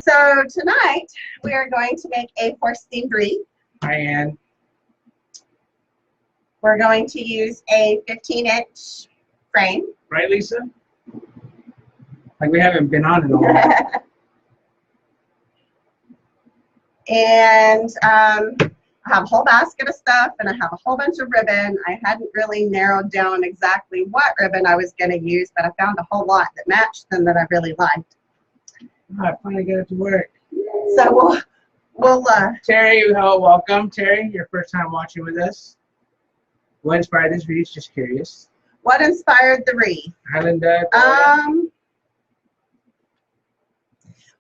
So tonight we are going to make a porcelain wreath. And We're going to use a 15-inch frame. right, Lisa? Like we haven't been on in a while. And I have a whole basket of stuff, and I have a whole bunch of ribbon. I hadn't really narrowed down exactly what ribbon I was going to use, but I found a whole lot that matched and that I really liked. I finally get it to work. So we'll Terry, hello, welcome. Terry, your first time watching with us. What inspired this wreath? Just curious. what inspired the wreath? Highland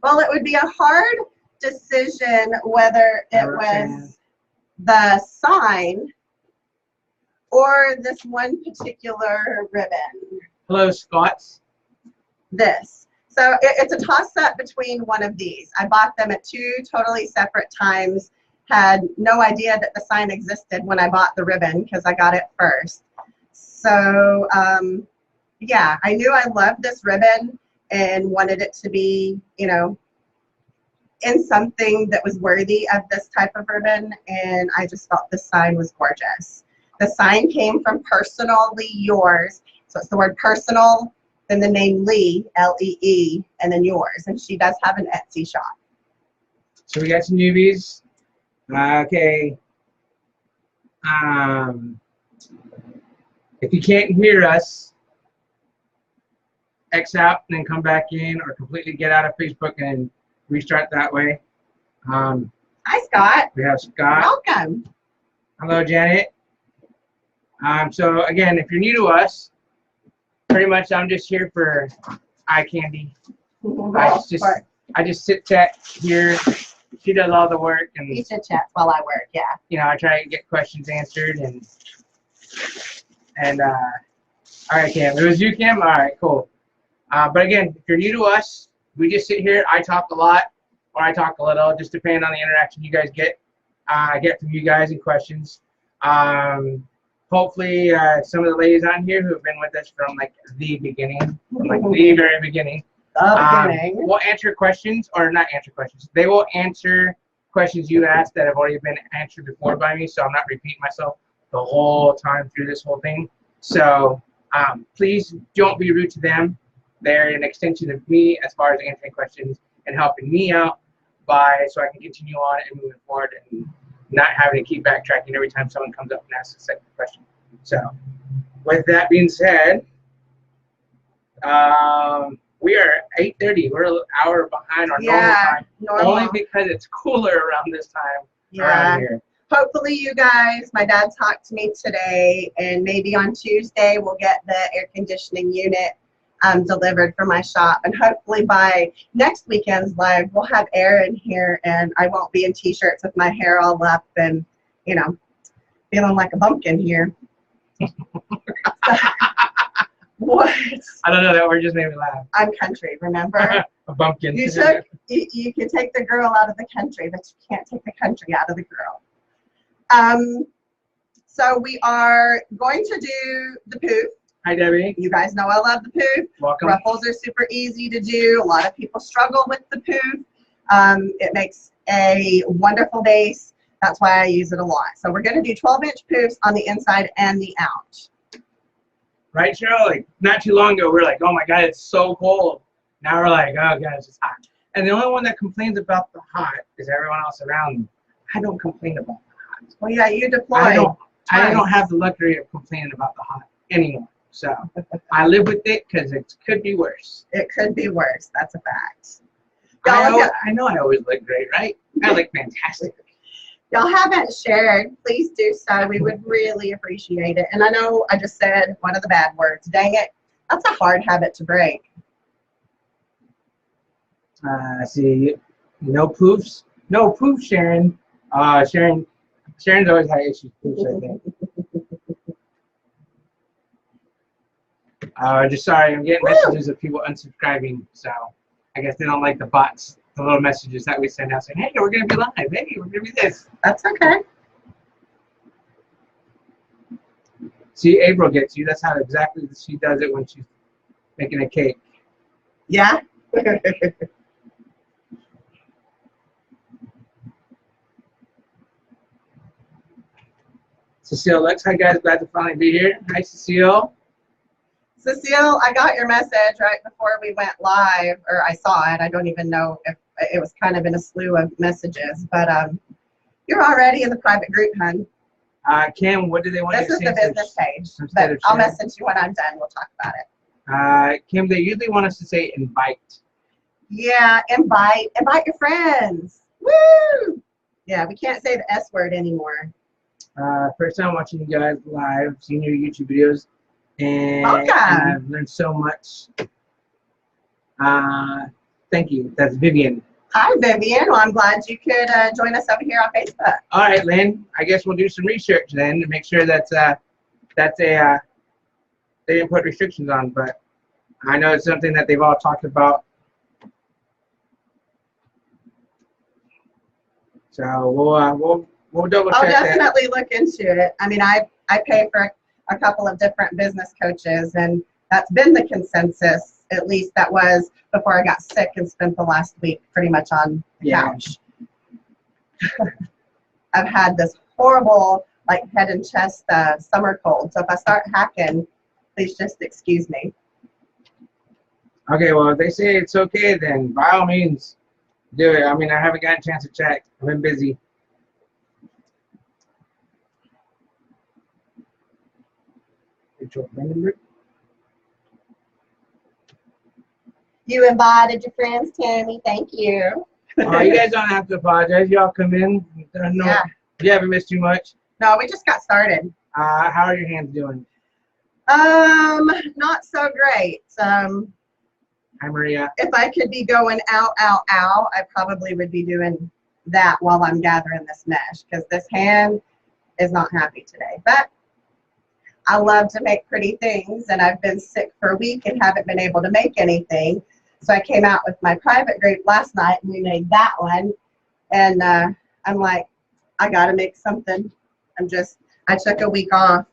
Well, it would be a hard decision whether it was the sign or this one particular ribbon. Hello, Scots. This. So it's a toss-up between one of these. I bought them at two totally separate times. Had no idea that the sign existed when I bought the ribbon because I got it first. So yeah, I knew I loved this ribbon and wanted it to be, you know, in something that was worthy of this type of ribbon, and I just felt the sign was gorgeous. The sign came from Personally Yours, so it's the word personal, then the name Lee, L-E-E, and then yours, and she does have an Etsy shop. So we got some newbies. Okay. If you can't hear us, X out and then come back in, or completely get out of Facebook and restart that way. Hi, Scott. We have Scott. Welcome. Hello, Janet. So again, if you're new to us, pretty much I'm just here for eye candy. I just sit chat here. She does all the work, and You chit chat while I work, yeah. you know, I try to get questions answered, and all right, Cam. It was you, Cam. All right, cool. But again, if you're new to us, we just sit here. I talk a lot, or I talk a little, just depending on the interaction you guys get. I get from you guys and questions. Hopefully, some of the ladies on here who have been with us from like the beginning, like the very beginning, will answer questions, or not answer questions. They will answer questions you asked that have already been answered before by me, so I'm not repeating myself the whole time through this whole thing. So please don't be rude to them. They're an extension of me as far as answering questions and helping me out so I can continue on and moving forward and not having to keep backtracking every time someone comes up and asks a second question. So with that being said, we are 8:30. We're an hour behind our normal time. Only because it's cooler around this time around here. Hopefully you guys, my dad talked to me today, and maybe on Tuesday we'll get the air conditioning unit delivered for my shop, and hopefully by next weekend's live we'll have air in here and I won't be in t-shirts with my hair all up and, you know, feeling like a bumpkin here. What? I don't know, that word just made me laugh. I'm country, remember? A bumpkin. You can take the girl out of the country, but you can't take the country out of the girl. So we are going to do the Poof. Hi, Debbie. You guys know I love the Poof. Welcome. Ruffles are super easy to do. A lot of people struggle with the Poof. It makes a wonderful base. That's why I use it a lot. So we're going to do 12-inch Poofs on the inside and the out. Right, Cheryl? Like, not too long ago, we were like, oh my God, it's so cold. Now we're like, oh God, it's just hot. And the only one that complains about the hot is everyone else around me. I don't complain about the hot. Well, yeah, you deploy. I don't have the luxury of complaining about the hot anymore. So I live with it because it could be worse. It could be worse. That's a fact. I know I always look great, right? I look fantastic. Y'all haven't shared, please do so. We would really appreciate it. And I know I just said one of the bad words. Dang it. That's a hard habit to break. See, no Poofs. No Poof, Sharon. Sharon's always had issues with Poofs, I think. Just sorry, I'm getting messages of people unsubscribing, so I guess they don't like the bots, the little messages that we send out saying, hey, we're going to be live, hey, we're going to be this. That's okay. See, April gets you. That's how exactly she does it when she's making a cake. Yeah? Cecile Lux. Hi guys, glad to finally be here. Hi Cecile. Cecile, I got your message right before we went live, or I saw it. I don't even know if it was kind of in a slew of messages, but you're already in the private group, hun. Kim, what do they want you to say? This is the business page, but I'll message you when I'm done. We'll talk about it. Kim, they usually want us to say invite. Yeah, invite your friends. Woo! Yeah, we can't say the S word anymore. First time watching you guys live, seeing your YouTube videos, and I've learned so much. Thank you. That's Vivian. Hi, Vivian. Well, I'm glad you could join us over here on Facebook. All right, Lynn. I guess we'll do some research then to make sure that's they didn't put restrictions on, but I know it's something that they've all talked about. So we'll double check. I'll definitely look into it. I mean, I pay for a couple of different business coaches, and that's been the consensus. At least that was before I got sick and spent the last week pretty much on the couch. I've had this horrible like head and chest summer cold. So if I start hacking, please just excuse me. Okay, well, if they say it's okay, then by all means, do it. I mean, I haven't gotten a chance to check. I've been busy. You invited your friends, Tammy. Thank you. Oh, you guys don't have to apologize. Y'all come in. No, yeah. You haven't missed too much. No, we just got started. How are your hands doing? Not so great. Hi, Maria. If I could be going ow, ow, ow, I probably would be doing that while I'm gathering this mesh, because this hand is not happy today. But I love to make pretty things, and I've been sick for a week and haven't been able to make anything. So I came out with my private group last night, and we made that one. And I'm like, I got to make something. I took a week off.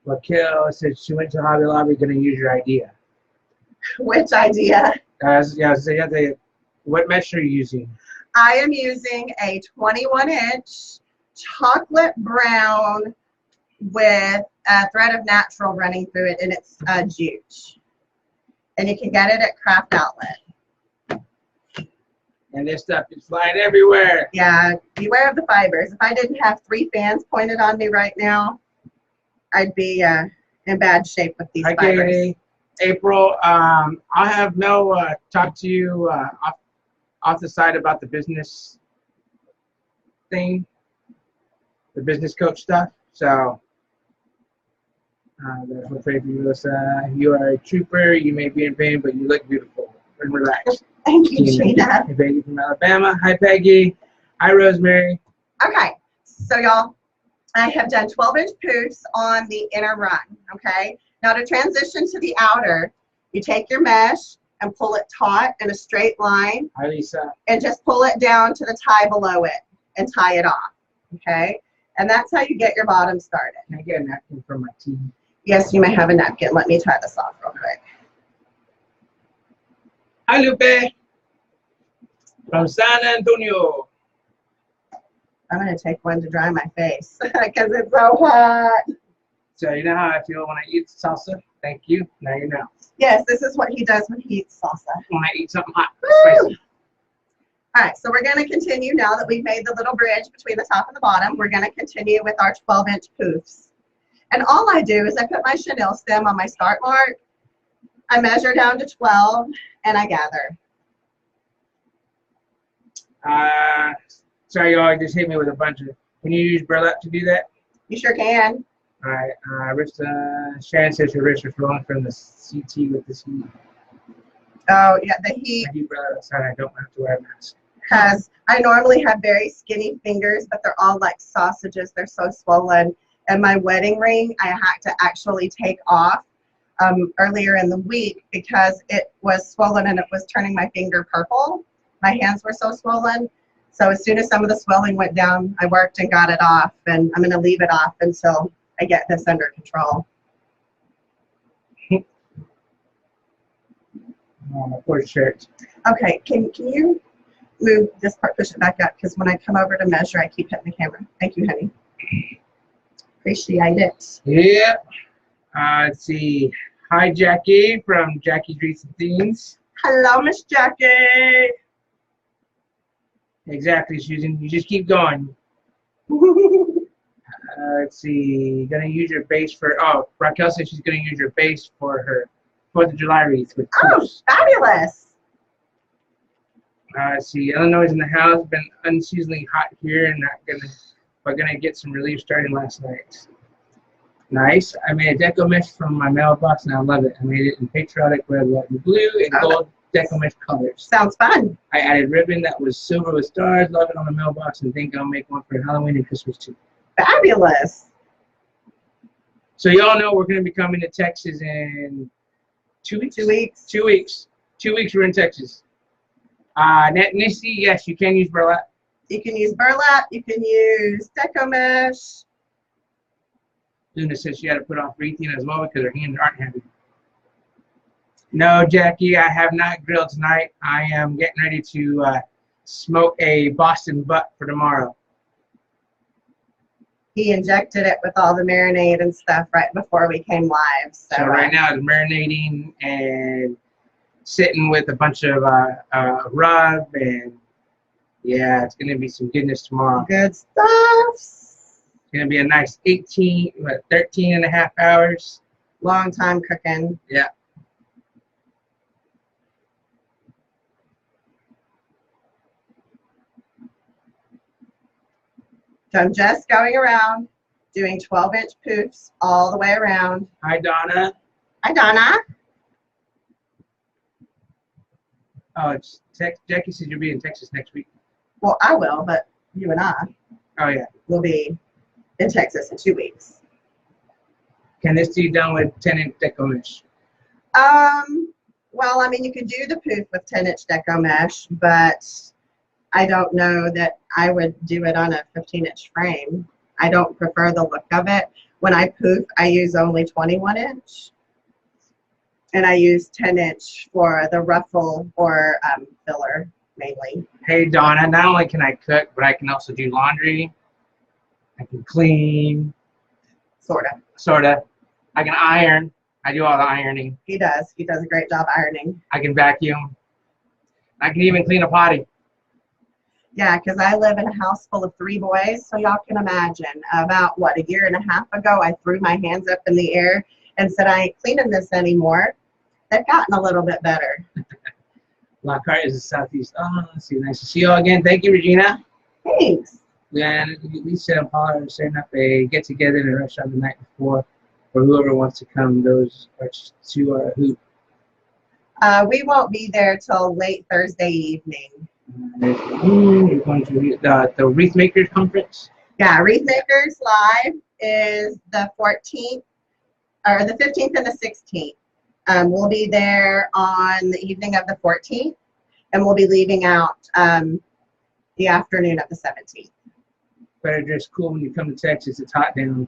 Raquel said she went to Hobby Lobby going to use your idea. Which idea? What mesh are you using? I am using a 21-inch chocolate brown with a thread of natural running through it, and it's jute. And you can get it at Craft Outlet. And this stuff is flying everywhere. Yeah, beware of the fibers. If I didn't have 3 fans pointed on me right now, I'd be in bad shape with these fibers. Okay, April, I'll have Mel talk to you off the side about the business thing, the business coach stuff. So, that's what Faith was. You are a trooper. You may be in pain, but you look beautiful and relaxed. Thank you, Gina. Hey, Peggy from Alabama. Hi, Peggy. Hi, Rosemary. Okay, so y'all, I have done 12-inch poofs on the inner run, okay? Now to transition to the outer, you take your mesh and pull it taut in a straight line. Hi, Lisa. And just pull it down to the tie below it and tie it off, okay? And that's how you get your bottom started. Can I get a napkin from my tea? Yes, you may have a napkin. Let me tie this off real quick. Hi, Lupe. From San Antonio. I'm going to take one to dry my face because it's so hot. So you know how I feel when I eat salsa? Thank you. Now you know. Yes, this is what he does when he eats salsa. When I eat something hot, spicy. All right, so we're going to continue now that we've made the little bridge between the top and the bottom. We're going to continue with our 12-inch poofs. And all I do is I put my chenille stem on my start mark. I measure down to 12, and I gather. Sorry, y'all, just hit me with a bunch of. Can you use burlap to do that? You sure can. All right. Sharon says her wrist is rolling from the CT with this heat. Oh, yeah, the heat. I do burlap outside. I don't have to wear a mask. Because I normally have very skinny fingers, but they're all like sausages. They're so swollen. And my wedding ring, I had to actually take off earlier in the week because it was swollen and it was turning my finger purple. My hands were so swollen. So as soon as some of the swelling went down, I worked and got it off, and I'm going to leave it off until I get this under control. Oh, my poor shirt. Okay, can you move this part, push it back up, because when I come over to measure, I keep hitting the camera. Thank you, honey. Appreciate it. Yeah. Let's see. Hi, Jackie from Jackie's Wreaths and Things. Hello, Miss Jackie. Exactly, Susan. You just keep going. Let's see. Gonna use your base for. Oh, Raquel said she's gonna use your base for her 4th of July wreath with Poofs. Oh, fabulous. Let's see. Illinois is in the house. Been unseasonably hot here, and we're gonna get some relief starting last night. Nice. I made a deco mesh from my mailbox, and I love it. I made it in patriotic red, white, and blue, and gold deco mesh colors. Sounds fun. I added ribbon that was silver with stars. Love it on the mailbox, and think I'll make one for Halloween and Christmas too. Fabulous. So y'all know we're going to be coming to Texas in 2 weeks? 2 weeks. 2 weeks. 2 weeks we're in Texas. Nissy, yes, you can use burlap. You can use burlap. You can use deco mesh. Luna says she had to put off wreathing as well because her hands aren't heavy. No, Jackie, I have not grilled tonight. I am getting ready to smoke a Boston butt for tomorrow. He injected it with all the marinade and stuff right before we came live. So right now it's marinating and sitting with a bunch of rub, and yeah, it's going to be some goodness tomorrow. Good stuff. It's going to be a nice 13 and a half hours. Long time cooking. Yeah. So I'm just going around doing 12-inch poofs all the way around. Hi, Donna. Hi, Donna. Oh, it's Jackie said you'll be in Texas next week. Well, I will, but you and I Oh, yeah. will be in Texas in 2 weeks. Can this be done with 10-inch deco mesh? Well, I mean, you could do the poof with 10-inch deco mesh, but I don't know that I would do it on a 15-inch frame. I don't prefer the look of it. When I poof, I use only 21-inch, and I use 10-inch for the ruffle or filler mainly. Hey, Donna, not only can I cook, but I can also do laundry. I can clean. Sorta. Sorta. I can iron. I do all the ironing. He does. He does a great job ironing. I can vacuum. I can even clean a potty. Yeah, because I live in a house full of 3 boys, so y'all can imagine. About, what, a year and a half ago, I threw my hands up in the air and said, I ain't cleaning this anymore. They've gotten a little bit better. Lockhart is the southeast. Oh, let's see. Nice to see you all again. Thank you, Regina. Thanks. Yeah, Lisa and Paula are setting up a get-together in a restaurant the night before, for whoever wants to come. Those are to our hoop. We won't be there till late Thursday evening. We're going to the Wreath Makers Conference. Yeah, Wreath Makers Live is the 14th, or the 15th and the 16th. We'll be there on the evening of the 14th, and we'll be leaving out the afternoon of the 17th. Better dress cool when you come to Texas. It's hot down.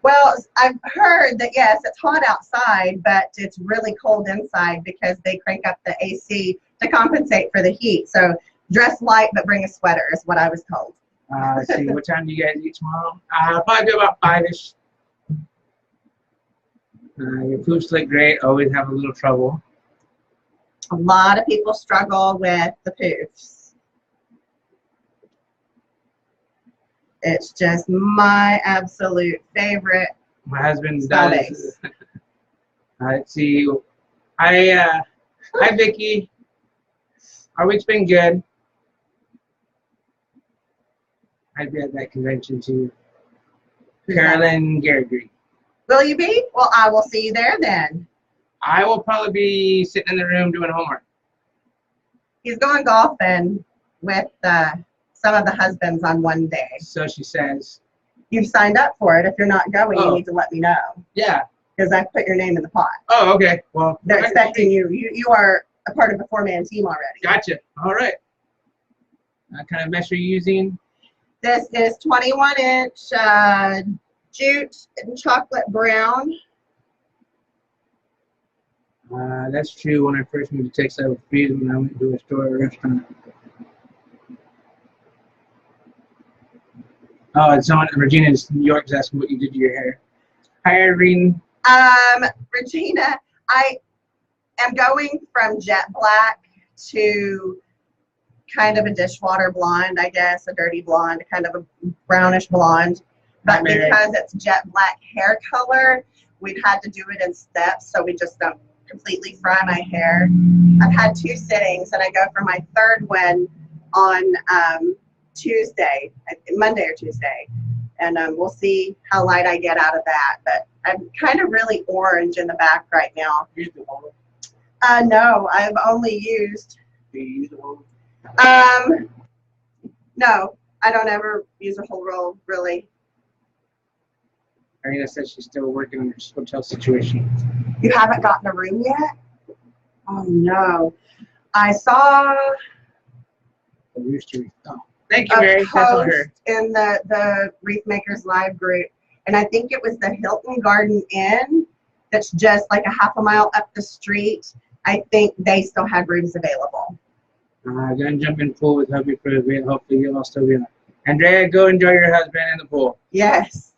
Well, I've heard that, yes, it's hot outside, but it's really cold inside because they crank up the AC to compensate for the heat. So dress light, but bring a sweater is what I was told. Let's see, what time do you guys eat tomorrow? Probably about 5-ish. Your poofs look great. Always have a little trouble. A lot of people struggle with the poofs. It's just my absolute favorite. My husband Style does. base. Let's see. Hi, Vicky. Our week's been good. I'd be at that convention too. Carolyn Garrity. Will you be? Well, I will see you there then. I will probably be sitting in the room doing homework. He's going golfing with some of the husbands on one day. So she says. You've signed up for it. If you're not going, Oh. you need to let me know. Yeah. Because I put your name in the pot. Oh, okay. Well, They're expecting you. You are a part of the 4-man team already. Gotcha. All right. What kind of mesh are you using? This is 21-inch jute and chocolate brown. That's true. When I first moved to Texas, I was freezing when I went to a store or restaurant. Oh, and someone, Regina in New York is asking what you did to your hair. Hi, Irene. Regina, I am going from jet black to kind of a dishwater blonde, I guess, a dirty blonde, kind of a brownish blonde. But because it's jet black hair color, we've had to do it in steps, so we just don't completely fry my hair. I've had 2 sittings, and I go for my 3rd one on Tuesday, Monday or Tuesday. And we'll see how light I get out of that. But I'm kind of really orange in the back right now. No, I've only used. Do you use the whole? No, I don't ever use a whole roll, really. Irina says she's still working on her hotel situation. You haven't gotten a room yet? Oh, no. I saw The rooster. Oh, thank you, Mary. a post in the Wreath Makers Live group, and I think it was the Hilton Garden Inn that's just like a half a mile up the street. I think they still had rooms available. Gonna jump in pool with hubby for a bit. Hopefully you'll all still be on. Andrea, go enjoy your husband in the pool. Yes.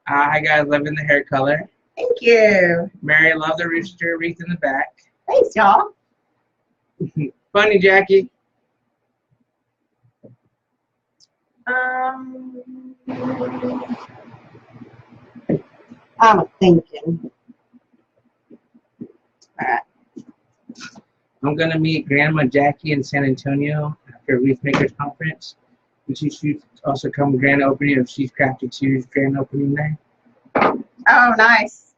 Hi guys, loving the hair color. Thank you. Mary, love the rooster wreath in the back. Thanks, y'all. Funny, Jackie. I'm thinking. All right. I'm gonna meet Grandma Jackie in San Antonio after Wreath Makers Conference. And she should also come to grand opening of She's Crafted 2's grand opening there. Oh, nice.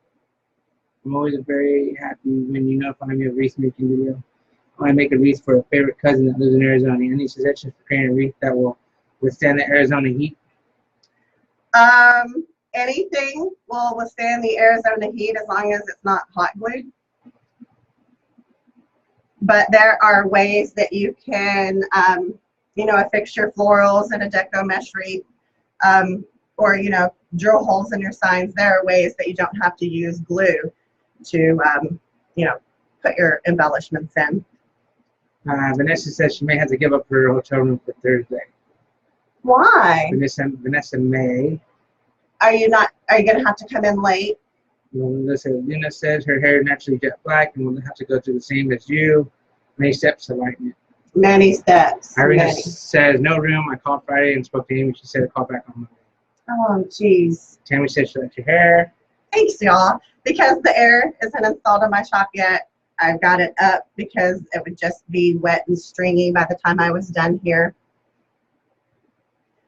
I'm always very happy when you notify me of wreath making video. I want to make a wreath for a favorite cousin that lives in Arizona, and suggestions for creating a wreath that will withstand the Arizona heat. Anything will withstand the Arizona heat as long as it's not hot glued. But there are ways that you can, affix your florals in a deco mesh wreath, or, drill holes in your signs. There are ways that you don't have to use glue to, put your embellishments in. Vanessa says she may have to give up her hotel room for Thursday. Why? Vanessa May. Are you going to have to come in late? Luna says her hair is naturally jet black and will have to go through the same as you. Many steps to lighten it. Many steps. Irina says no room. I called Friday and spoke to Amy. She said to call back on Monday. Oh, jeez. Tammy said she liked your hair. Thanks, y'all. Because the air isn't installed in my shop yet, I've got it up because it would just be wet and stringy by the time I was done here.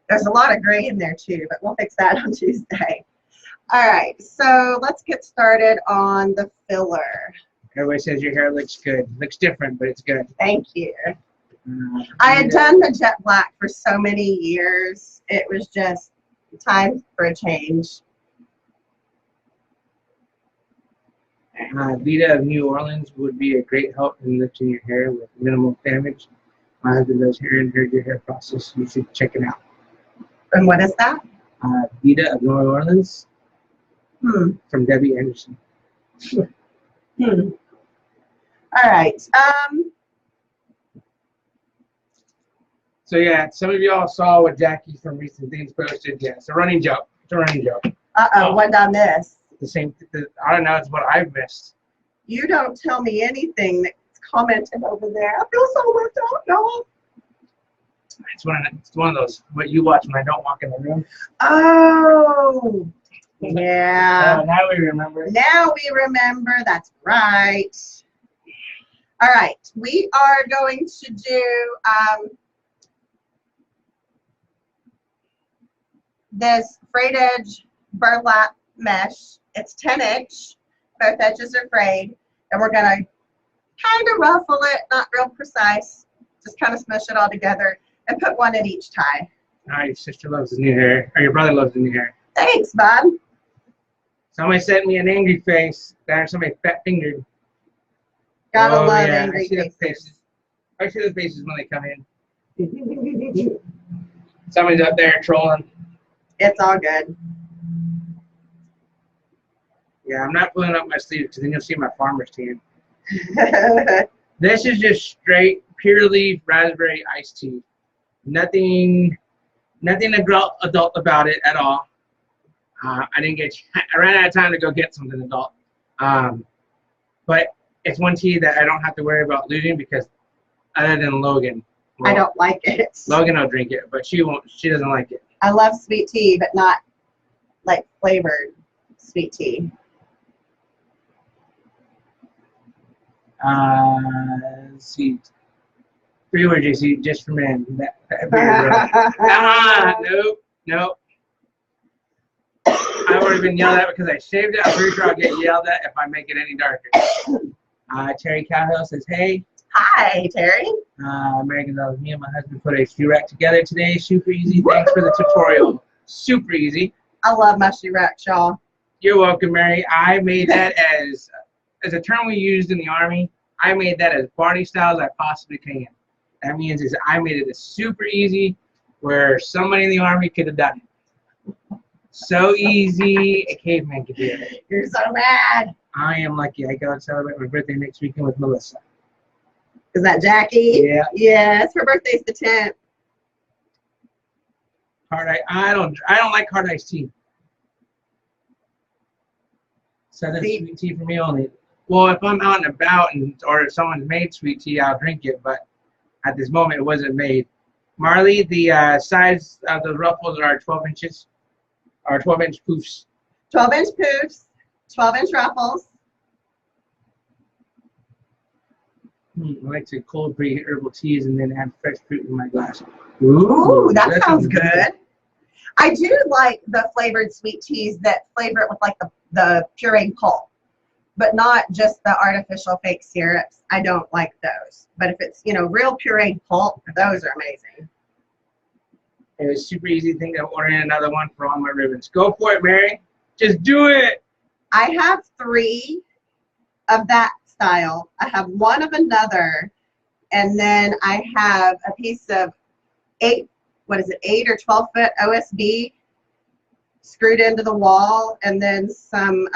There's a lot of gray in there too, but we'll fix that on Tuesday. All right, so let's get started on the filler. Everybody says your hair looks good. Looks different, but it's good. Thank you. I had done the jet black for so many years. It was just time for a change. Vita of New Orleans would be a great help in lifting your hair with minimal damage. My husband does hair and hair process. You should check it out. And what is that? Vita of New Orleans. From Debbie Anderson. All right. So yeah, some of y'all saw what Jackie from Recent Things posted. Yeah, it's a running joke. It's a running joke. What did I miss? The same. I don't know. It's what I've missed. You don't tell me anything that's commented over there. I feel so left out, y'all. It's one of those what you watch when I don't walk in the room. Oh, yeah. Now we remember. Now we remember. That's right. All right, we are going to do this frayed edge burlap mesh. It's 10-inch. Both edges are frayed, and we're going to kind of ruffle it, not real precise, just kind of smush it all together and put one in each tie. All right, your sister loves the new hair, or your brother loves the new hair. Thanks, bud. Somebody sent me an angry face. There, somebody fat fingered. Gotta love angry faces. I see the faces when they come in. Somebody's up there trolling. It's all good. Yeah, I'm not pulling up my sleeves because then you'll see my farmer's tan. This is just straight, pure leaf raspberry iced tea. Nothing Nothing adult about it at all. I ran out of time to go get something adult. But it's one tea that I don't have to worry about losing because other than Logan. Well, I don't like it. Logan will drink it, but she won't. She doesn't like it. I love sweet tea, but not like flavored sweet tea. Let's see. 3 words, JC, just for men. Nope. I've already been yelled at because I shaved it. I'm pretty sure I'll get yelled at if I make it any darker. Terry Cowhill says, hey. Hi, Terry. American Dollars. Me and my husband put a shoe rack together today. Super easy. Thanks for the tutorial. Super easy. I love my shoe rack, y'all. You're welcome, Mary. I made that as a term we used in the Army. I made that as Barney style as I possibly can. That means is I made it as super easy where somebody in the Army could have done it. So easy, a caveman could do it. You're so rad. I am lucky. I go and celebrate my birthday next weekend with Melissa. Is that Jackie? Yeah. Yes, her birthday's the 10th. I don't like hard iced tea. So that's sweet tea for me only. Well, if I'm out and about or if someone's made sweet tea, I'll drink it. But at this moment, it wasn't made. Marley, the size of the ruffles are 12 inches, or 12-inch poofs. 12-inch poofs, 12-inch ruffles. I like to cold brew herbal teas and then add fresh fruit in my glass. Ooh, that sounds good. I do like the flavored sweet teas that flavor it with like the pureed pulp, but not just the artificial fake syrups. I don't like those. But if it's, real pureed pulp, those are amazing. It was super easy thing to order in another one for all my ribbons. Go for it, Mary. Just do it. I have 3 of that style. I have 1 of another, and then I have a piece of 8 or 12 foot OSB screwed into the wall, and then some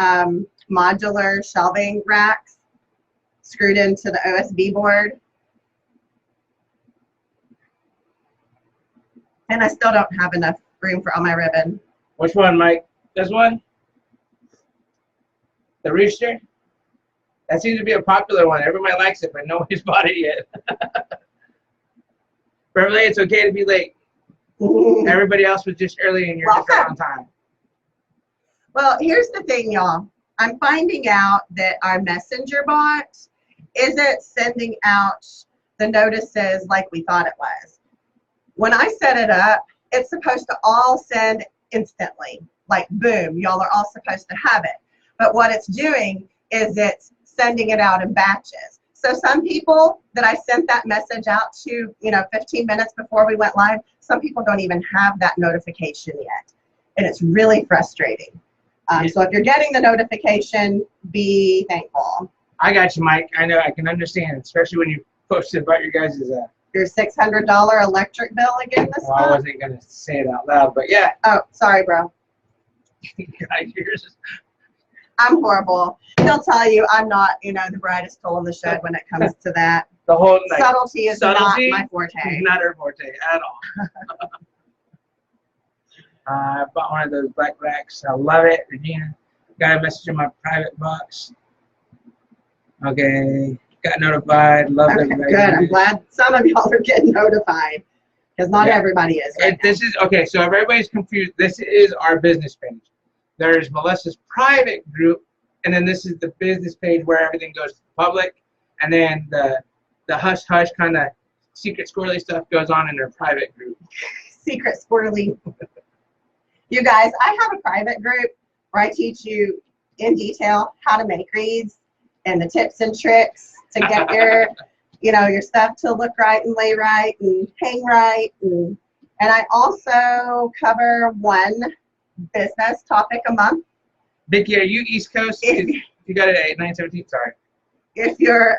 modular shelving racks screwed into the OSB board. And I still don't have enough room for all my ribbon. Which one, Mike? This one? The rooster? That seems to be a popular one. Everybody likes it, but nobody's bought it yet. Beverly, it's okay to be late. Everybody else was just early and you're just right on time. Well, here's the thing, y'all. I'm finding out that our messenger bot isn't sending out the notices like we thought it was. When I set it up, it's supposed to all send instantly. Like, boom, y'all are all supposed to have it. But what it's doing is it's sending it out in batches. So some people that I sent that message out to, 15 minutes before we went live, some people don't even have that notification yet. And it's really frustrating. So if you're getting the notification, be thankful. I got you, Mike. I know. I can understand, especially when you posted about your guys' your $600 electric bill again this month? I wasn't going to say it out loud, but yeah. Oh, sorry, bro. I'm horrible. He'll tell you I'm not, the brightest tool in the shed when it comes to that. The whole subtlety is not my forte. Not her forte at all. I bought one of those black racks. I love it. Regina, got a message in my private box. Okay, got notified. Love everybody. Good. I'm glad some of y'all are getting notified because not everybody is. This is okay. So if everybody's confused, this is our business page. There's Melissa's private group, and then this is the business page where everything goes to the public, and then the hush hush kind of secret squirrely stuff goes on in their private group. Secret squirrely. You guys, I have a private group where I teach you in detail how to make wreaths and the tips and tricks to get your, your stuff to look right and lay right and hang right. And I also cover one business topic a month. Vicki, are you East Coast? You got it at 9:17. Sorry. If you're,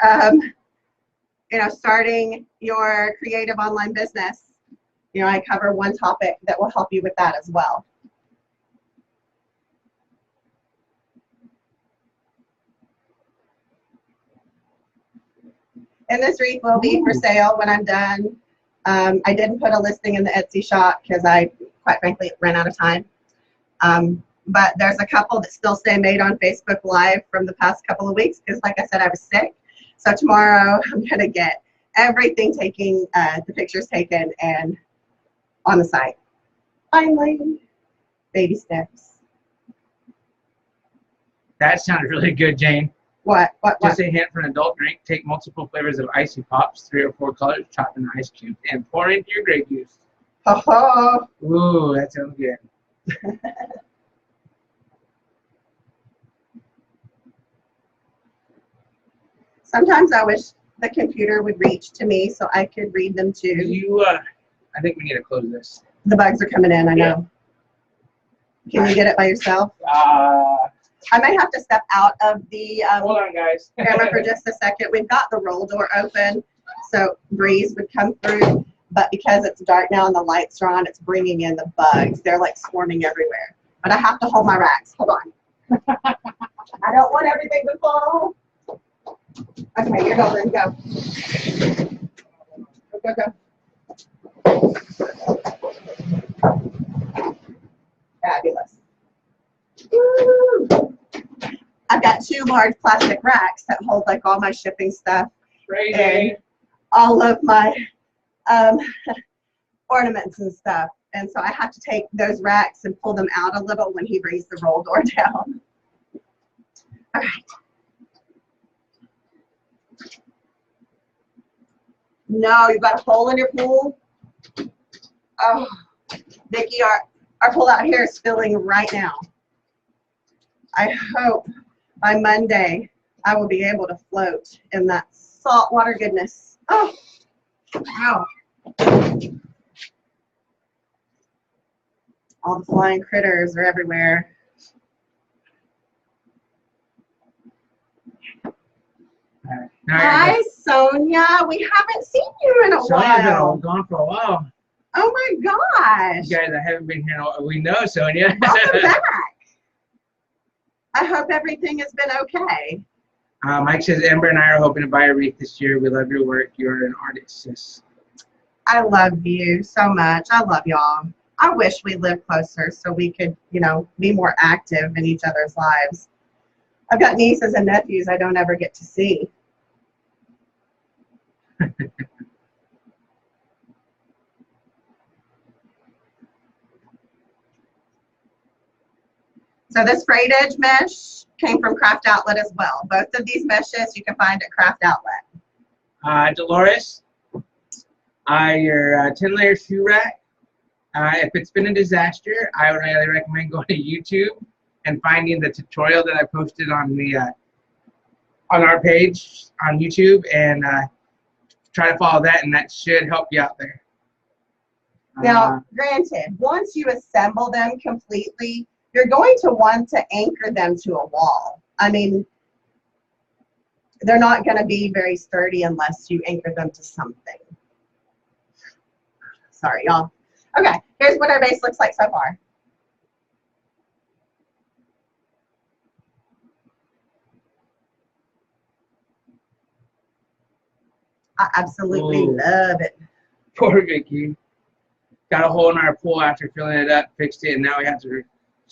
starting your creative online business, I cover one topic that will help you with that as well. And this wreath will be for sale when I'm done. I didn't put a listing in the Etsy shop because I, quite frankly, ran out of time. But there's a couple that still stay made on Facebook Live from the past couple of weeks because, like I said, I was sick. So tomorrow I'm going to get everything taken, the pictures taken and on the site. Finally, baby steps. That sounds really good, Jane. What? Just a hint for an adult drink. Take multiple flavors of icy pops, 3 or 4 colors, chop in ice cube, and pour into your grape juice. Oh, Ooh, that sounds good. sometimes I wish the computer would reach to me so I could read them too. You, I think we need to close this. The bugs are coming in, I know. Can you get it by yourself? I might have to step out of the hold on, guys. camera for just a second. We've got the roll door open, so breeze would come through. But because it's dark now and the lights are on, it's bringing in the bugs. They're like swarming everywhere. But I have to hold my racks. Hold on. I don't want everything to fall. Okay, you're going. Go. Go. Fabulous. Woo! I've got 2 large plastic racks that hold like all my shipping stuff and all of my ornaments and stuff. And so I have to take those racks and pull them out a little when he brings the roll door down. All right. No, you got a hole in your pool? Oh, Vicki, our pool out here is filling right now. I hope by Monday I will be able to float in that saltwater goodness. Oh, wow. All the flying critters are everywhere. Hi, Sonia. We haven't seen you in a Sonia's while. been gone for a while. Oh my gosh. You guys, I haven't been here in a while. We know, Sonia. Welcome back. I hope everything has been okay. Mike says, Amber and I are hoping to buy a wreath this year. We love your work. You're an artist, sis. I love you so much. I love y'all. I wish we lived closer so we could, you know, be more active in each other's lives. I've got nieces and nephews I don't ever get to see. So this frayed edge mesh came from Craft Outlet as well. Both of these meshes you can find at Craft Outlet. Dolores, your 10-layer shoe rack. If it's been a disaster, I would highly recommend going to YouTube and finding the tutorial that I posted on the on our page on YouTube and try to follow that, and that should help you out there. Now, granted, once you assemble them completely, you're going to want to anchor them to a wall. I mean, they're not going to be very sturdy unless you anchor them to something. Sorry, y'all. Okay, here's what our base looks like so far. I absolutely love it. Poor Vicky. Got a hole in our pool after filling it up, fixed it, and now we have to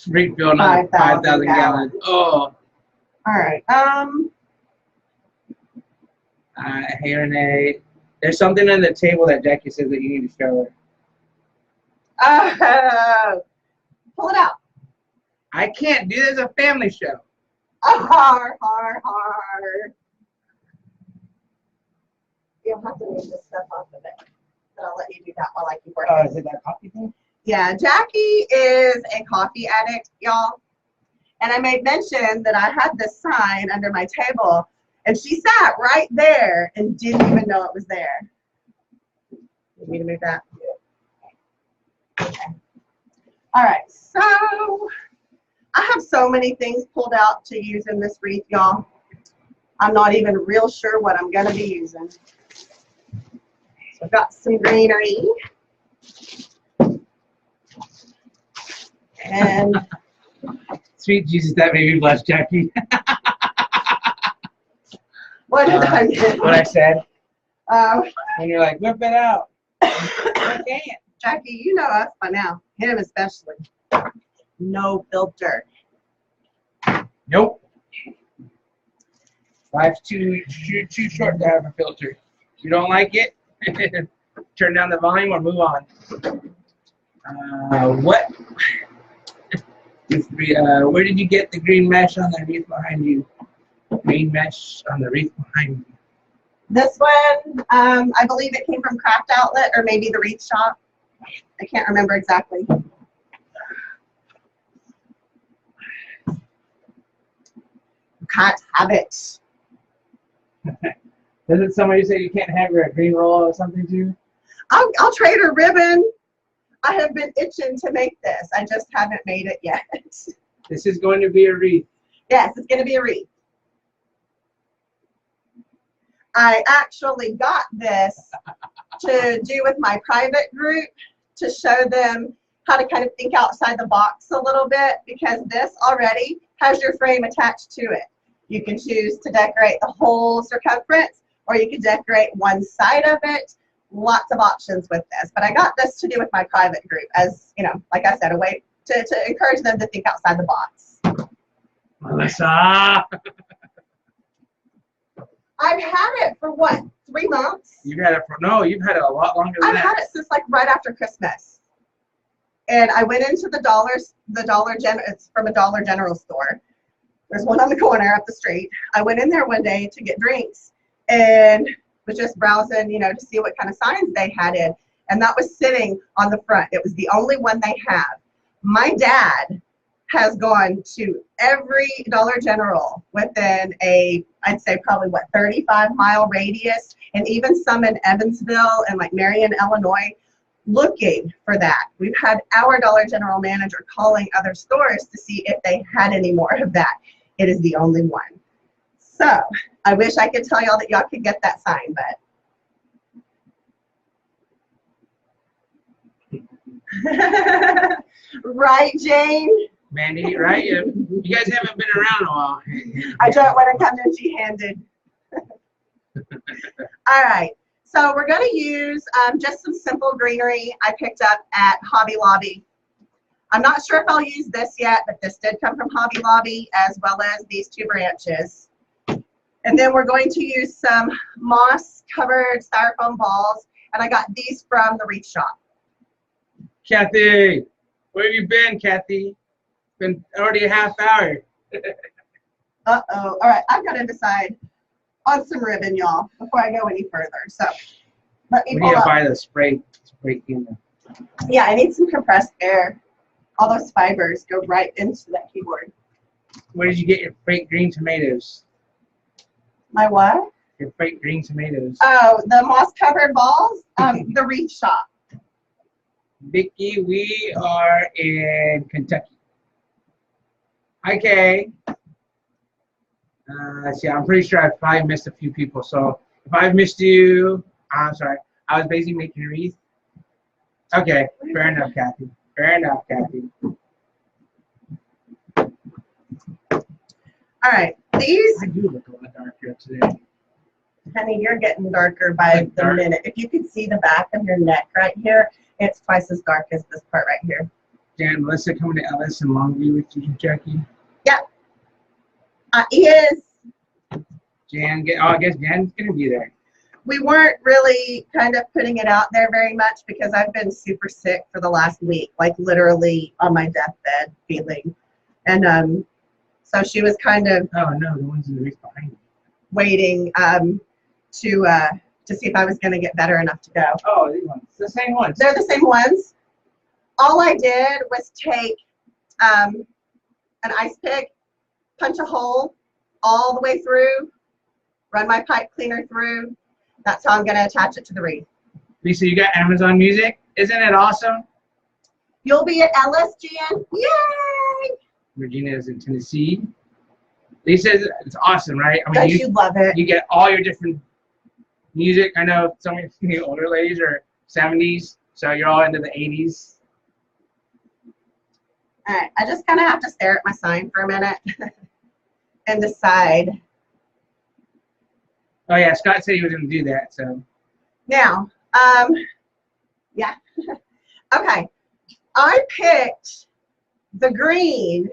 refill another 5,000 gallons. Oh. All right. Hey, Renee. There's something on the table that Jackie says that you need to show her. Oh, pull it out. I can't do this. It's a family show. Har. You'll have to move this stuff off of it. But I'll let you do that while I keep working. Oh, is it that coffee thing? Yeah, Jackie is a coffee addict, y'all. And I made mention that I had this sign under my table, and she sat right there and didn't even know it was there. Need me to move that? Okay. All right, so I have so many things pulled out to use in this wreath, y'all. I'm not even real sure what I'm going to be using. So I've got some greenery. And sweet Jesus, that made me blush, Jackie. what did I do? What I said. When you're like, whip it out. I can't. Jackie, you know us by now. Him especially. No filter. Nope. Life's too short to have a filter. If you don't like it, turn down the volume or move on. What? Where did you get the green mesh on the wreath behind you? Green mesh on the wreath behind you. This one, I believe it came from Craft Outlet or maybe the Wreath Shop. I can't remember exactly. Can't have it. Doesn't somebody say you can't have your green roll or something too? I'll trade a ribbon. I have been itching to make this. I just haven't made it yet. This is going to be a wreath. Yes, it's going to be a wreath. I actually got this to do with my private group to show them how to kind of think outside the box a little bit, because this already has your frame attached to it. You can choose to decorate the whole circumference, or you can decorate one side of it. Lots of options with this, but I got this to do with my private group as, you know, like I said, a way to encourage them to think outside the box. Melissa! I've had it for what, 3 months? You've had it for, no, you've had it a lot longer than I've that. had it since like right after Christmas. And I went into it's from a Dollar General store. There's one on the corner up the street. I went in there one day to get drinks and was just browsing, you know, to see what kind of signs they had in. And that was sitting on the front. It was the only one they have. My dad has gone to every Dollar General within I'd say probably what, 35-mile radius, and even some in Evansville and like Marion, Illinois, looking for that. We've had our Dollar General manager calling other stores to see if they had any more of that. It is the only one. So I wish I could tell y'all that y'all could get that sign, but right, Jane? Mandy, right? You guys haven't been around a while. I don't want to come empty-handed. All right, so we're going to use just some simple greenery I picked up at Hobby Lobby. I'm not sure if I'll use this yet, but this did come from Hobby Lobby, as well as these 2 branches. And then we're going to use some moss-covered styrofoam balls, and I got these from the Wreath Shop. Kathy, where have you been, Kathy? It's been already a half hour. Uh-oh. All right, I've got to decide on some ribbon, y'all, before I go any further. So let me We pull need to up. buy the spray cleaner. Yeah, I need some compressed air. All those fibers go right into that keyboard. Where did you get your fake green tomatoes? My what? Your fake green tomatoes. Oh, the moss-covered balls? The Wreath Shop. Vicky, we are in Kentucky. Okay. See, I'm pretty sure I probably missed a few people. So if I've missed you, I'm sorry. I was basically making a wreath. Okay, fair enough, Kathy. Fair enough, Kathy. All right, these, I do look a lot darker today. honey, you're getting darker by the minute. If you could see the back of your neck right here, it's twice as dark as this part right here. Jan, Melissa coming to Ellis and Longview with you, Jackie. Yep. He is. Jan, I guess Jan's gonna be there. We weren't really kind of putting it out there very much because I've been super sick for the last week, like literally on my deathbed feeling. And so she was kind of Oh no, the ones in the wreath behind you. waiting to see if I was going to get better enough to go. Oh, these ones. The same ones. They're the same ones. All I did was take an ice pick, punch a hole all the way through, run my pipe cleaner through. That's how I'm going to attach it to the wreath. Lisa, you got Amazon Music? Isn't it awesome? You'll be at Ellis, Jan? Yay! Regina is in Tennessee. Lisa, it's awesome, right? I mean, Don't you love it? You get all your different music. I know some of the older ladies are 70s, so you're all into the 80s. All right, I just kind of have to stare at my sign for a minute and decide. Oh yeah, Scott said he was going to do that. So Now, Yeah. Okay. I picked the green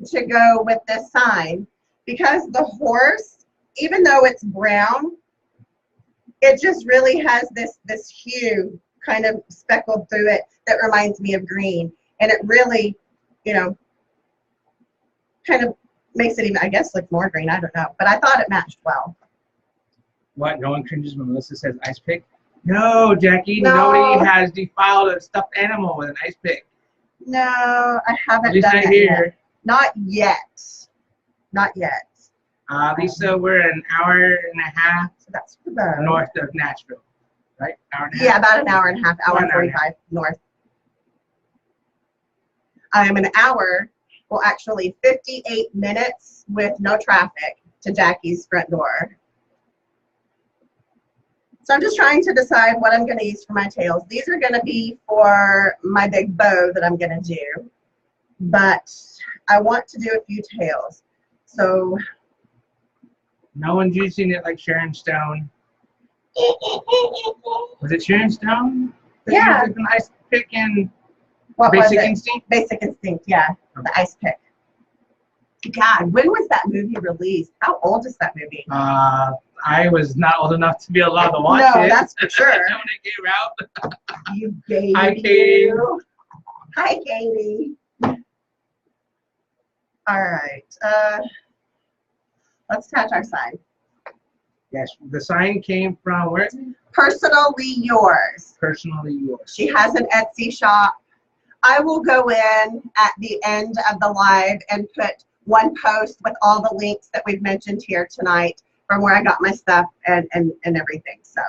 to go with this sign because the horse, even though it's brown, it just really has this hue kind of speckled through it that reminds me of green. And it really, you know, kind of makes it even, I guess, look more green. I don't know. But I thought it matched well. What? No one cringes when Melissa says ice pick? No, Jackie. No. Nobody has defiled a stuffed animal with an ice pick. No, I haven't At least done not that here. yet. Not yet. Not yet. Lisa, we're an hour and a half So that's for the north of Nashville, right? Hour and a half? Yeah, about an hour and a half, hour and About an hour and a 45 north. I am an hour, well, actually 58 minutes with no traffic to Jackie's front door. So I'm just trying to decide what I'm going to use for my tails. These are going to be for my big bow that I'm going to do, but I want to do a few tails. So No one's using it like Sharon Stone. Was it Sharon Stone? Yeah. With an ice pick and what was Basic it? Instinct? Basic Instinct, yeah, the ice pick. God, when was that movie released? How old is that movie? I was not old enough to be allowed to watch No, it. that's for sure. When it came out. You baby. Hi, Katie. Hi, Katie. All right. Let's attach our sign. Yes, the sign came from where? Personally yours. Personally yours. She has an Etsy shop. I will go in at the end of the live and put one post with all the links that we've mentioned here tonight from where I got my stuff and everything. So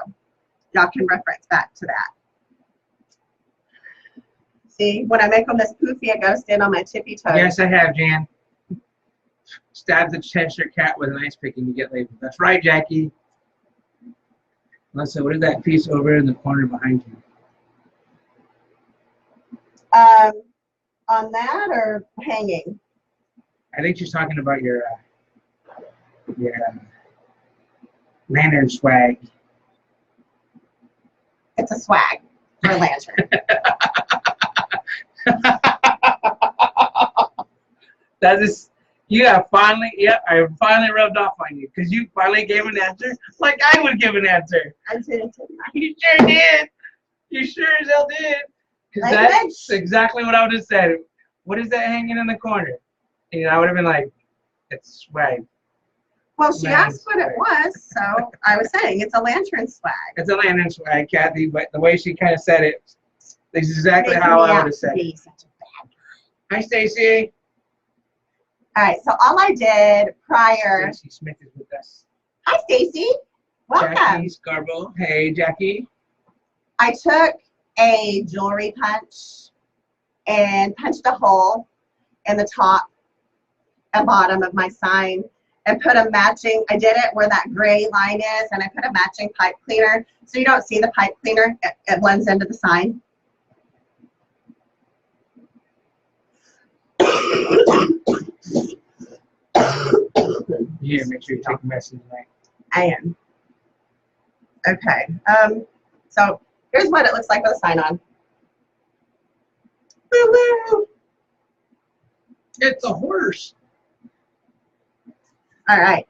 y'all can reference back to that. See, when I make them this poofy, it goes in on my tippy toes. Yes, I have, Jan. Stab the Cheshire cat with an ice pick and you get labeled. That's right, Jackie. Melissa, what is that piece over in the corner behind you? On that or hanging? I think she's talking about your lantern swag. It's a swag for a lantern. That is, I finally rubbed off on you because you finally gave an answer like I would give an answer. I did. You sure did. You sure as hell did. Because that's exactly what I would have said. What is that hanging in the corner? And I would have been like, it's swag. Well, she asked what it was, so I was saying it's a lantern swag. It's a lantern swag, Kathy, but the way she kind of said it, this is exactly how I would have said it. Hi, Stacy. All right, so all I did prior. Stacy Smith is with us. Hi, Stacy. Welcome. Jackie Scarborough. Hey, Jackie. I took a jewelry punch and punched a hole in the top and bottom of my sign and put a matching, I did it where that gray line is, and I put a matching pipe cleaner so you don't see the pipe cleaner. It blends into the sign. Yeah, make sure you take a message tonight. I am. Okay. So here's what it looks like with a sign on. Woo-woo. It's a horse. All right.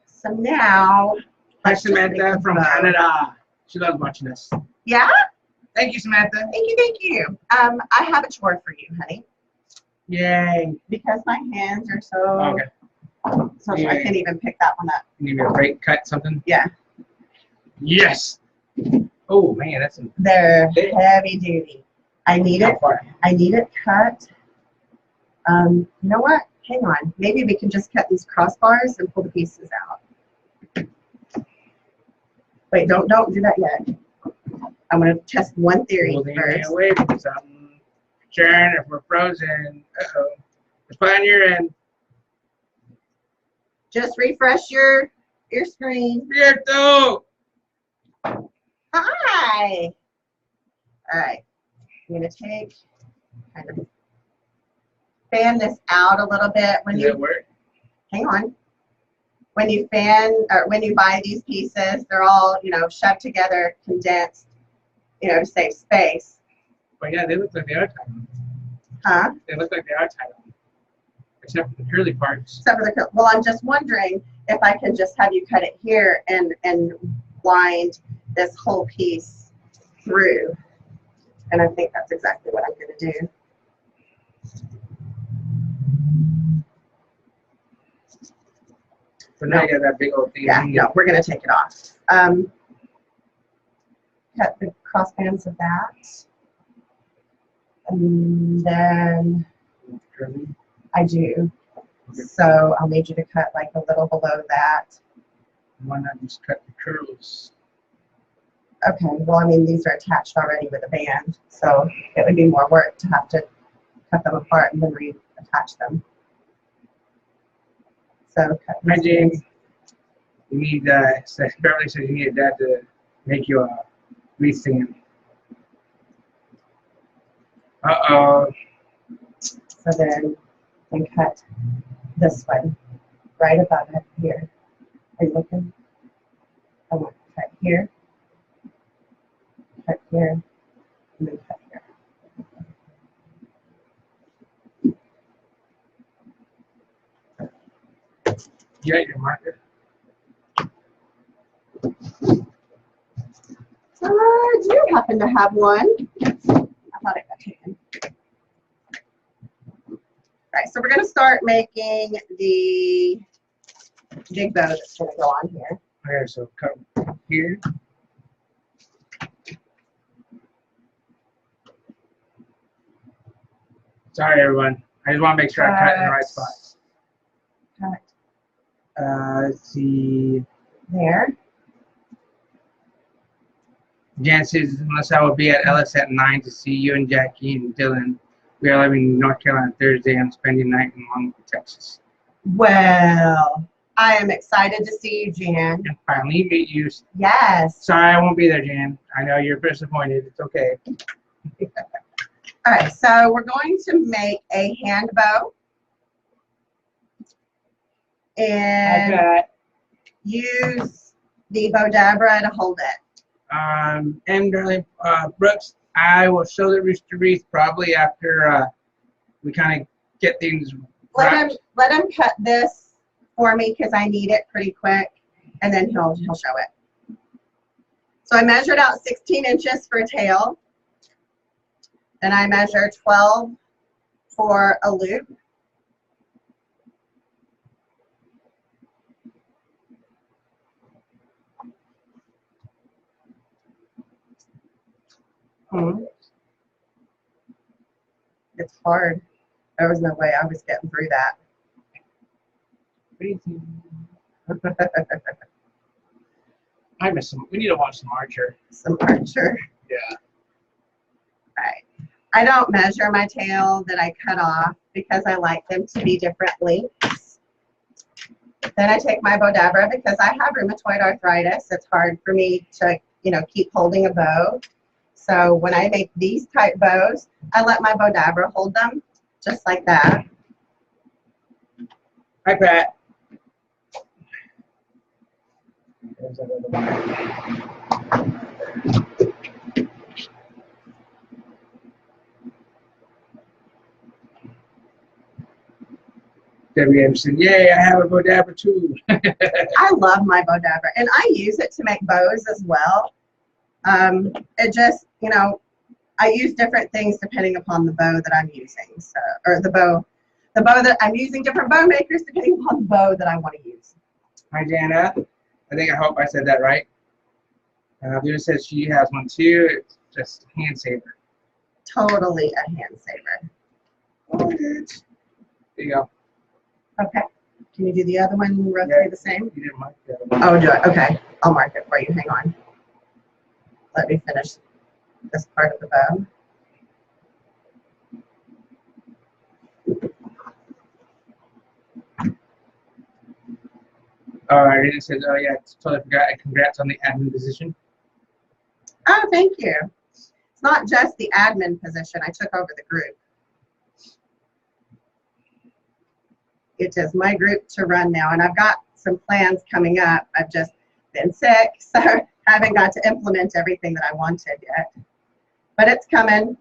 So now. Hi, Samantha from Canada. She loves watching us. Yeah? Thank you, Samantha. Thank you, thank you. I have a chore for you, honey. Yay. Because my hands are so. Okay. So I can't even pick that one up. You need me to break, cut something? Yeah. Yes. Oh man, that's a They're heavy duty. I need it. I need it cut. You know what? Hang on. Maybe we can just cut these crossbars and pull the pieces out. Wait, don't do that yet. I'm gonna test one theory first. Away from something. Sharon, if we're frozen, uh-oh. It's on your end. Just refresh your screen. Cierto. Hi. All right. I'm gonna take kind of fan this out a little bit when Does you that work? hang on. When you fan or when you buy these pieces, they're all, shoved together, condensed you know, to save space. But yeah, they look like they are tied on. Huh? They look like they are tied on. Except for the curly parts. Except for the, well, I'm just wondering if I could just have you cut it here and wind this whole piece through. And I think that's exactly what I'm going to do. So now you got that big old thing. Yeah, no, we're going to take it off. Cut the crossbands of that. And then Curly. I do. So I'll need you to cut like a little below that. Why not just cut the curls? Okay, well, I mean, these are attached already with a band, so it would be more work to have to cut them apart and then reattach them. So cut Hi, these James. bands. You need, Beverly says you need a dad to make you a wreath stand. Uh-oh. So then cut this one right above it here. Are you looking? I want to cut here, and then cut here. You got your marker? I do happen to have one. I thought it got taken. All right, so we're going to start making the big bow that's going to go on here. Okay, so cut here. Sorry, everyone. I just want to make sure I cut in the right spots. Cut Let's see. there. Jan says, unless I will be at Ellis at 9 to see you and Jackie and Dylan. We are leaving North Carolina Thursday. I'm spending the night in Longwood, Texas. Well, I am excited to see you, Jan. And finally meet you. Yes. Sorry I won't be there, Jan. I know you're disappointed. It's okay. All right, so we're going to make a hand bow. And use the Bodabra to hold it. And darling, Brooks, I will show the rooster wreath probably after we kind of get things wrapped. Let him cut this for me because I need it pretty quick, and then he'll show it. So I measured out 16 inches for a tail. Then I measure 12 for a loop. It's hard. There was no way I was getting through that. I miss some. We need to watch some Archer. Some Archer. Yeah. Right. I don't measure my tail that I cut off because I like them to be different lengths. Then I take my Bodabra because I have rheumatoid arthritis. It's hard for me to, keep holding a bow. So when I make these type bows, I let my Bodabra hold them just like that. Hi, Pat. Debbie Anderson, yay, I have a Bodabra too. I love my Bodabra, and I use it to make bows as well. It just, I use different things depending upon the bow that I'm using. So, or the bow that I'm using, different bow makers depending upon the bow that I want to use. Hi, Jana. I hope I said that right. Luna says she has one too. It's just a hand saver. Totally a hand saver. Oh, good. There you go. Okay. Can you do the other one roughly the same? You didn't mark the other one. Oh, do it. Okay. I'll mark it for you. Hang on. Let me finish this part of the bow. All right. It says, oh, yeah, totally forgot. Congrats on the admin position. Oh, thank you. It's not just the admin position. I took over the group. It is my group to run now, and I've got some plans coming up. I've just been sick, so I haven't got to implement everything that I wanted yet. But it's coming.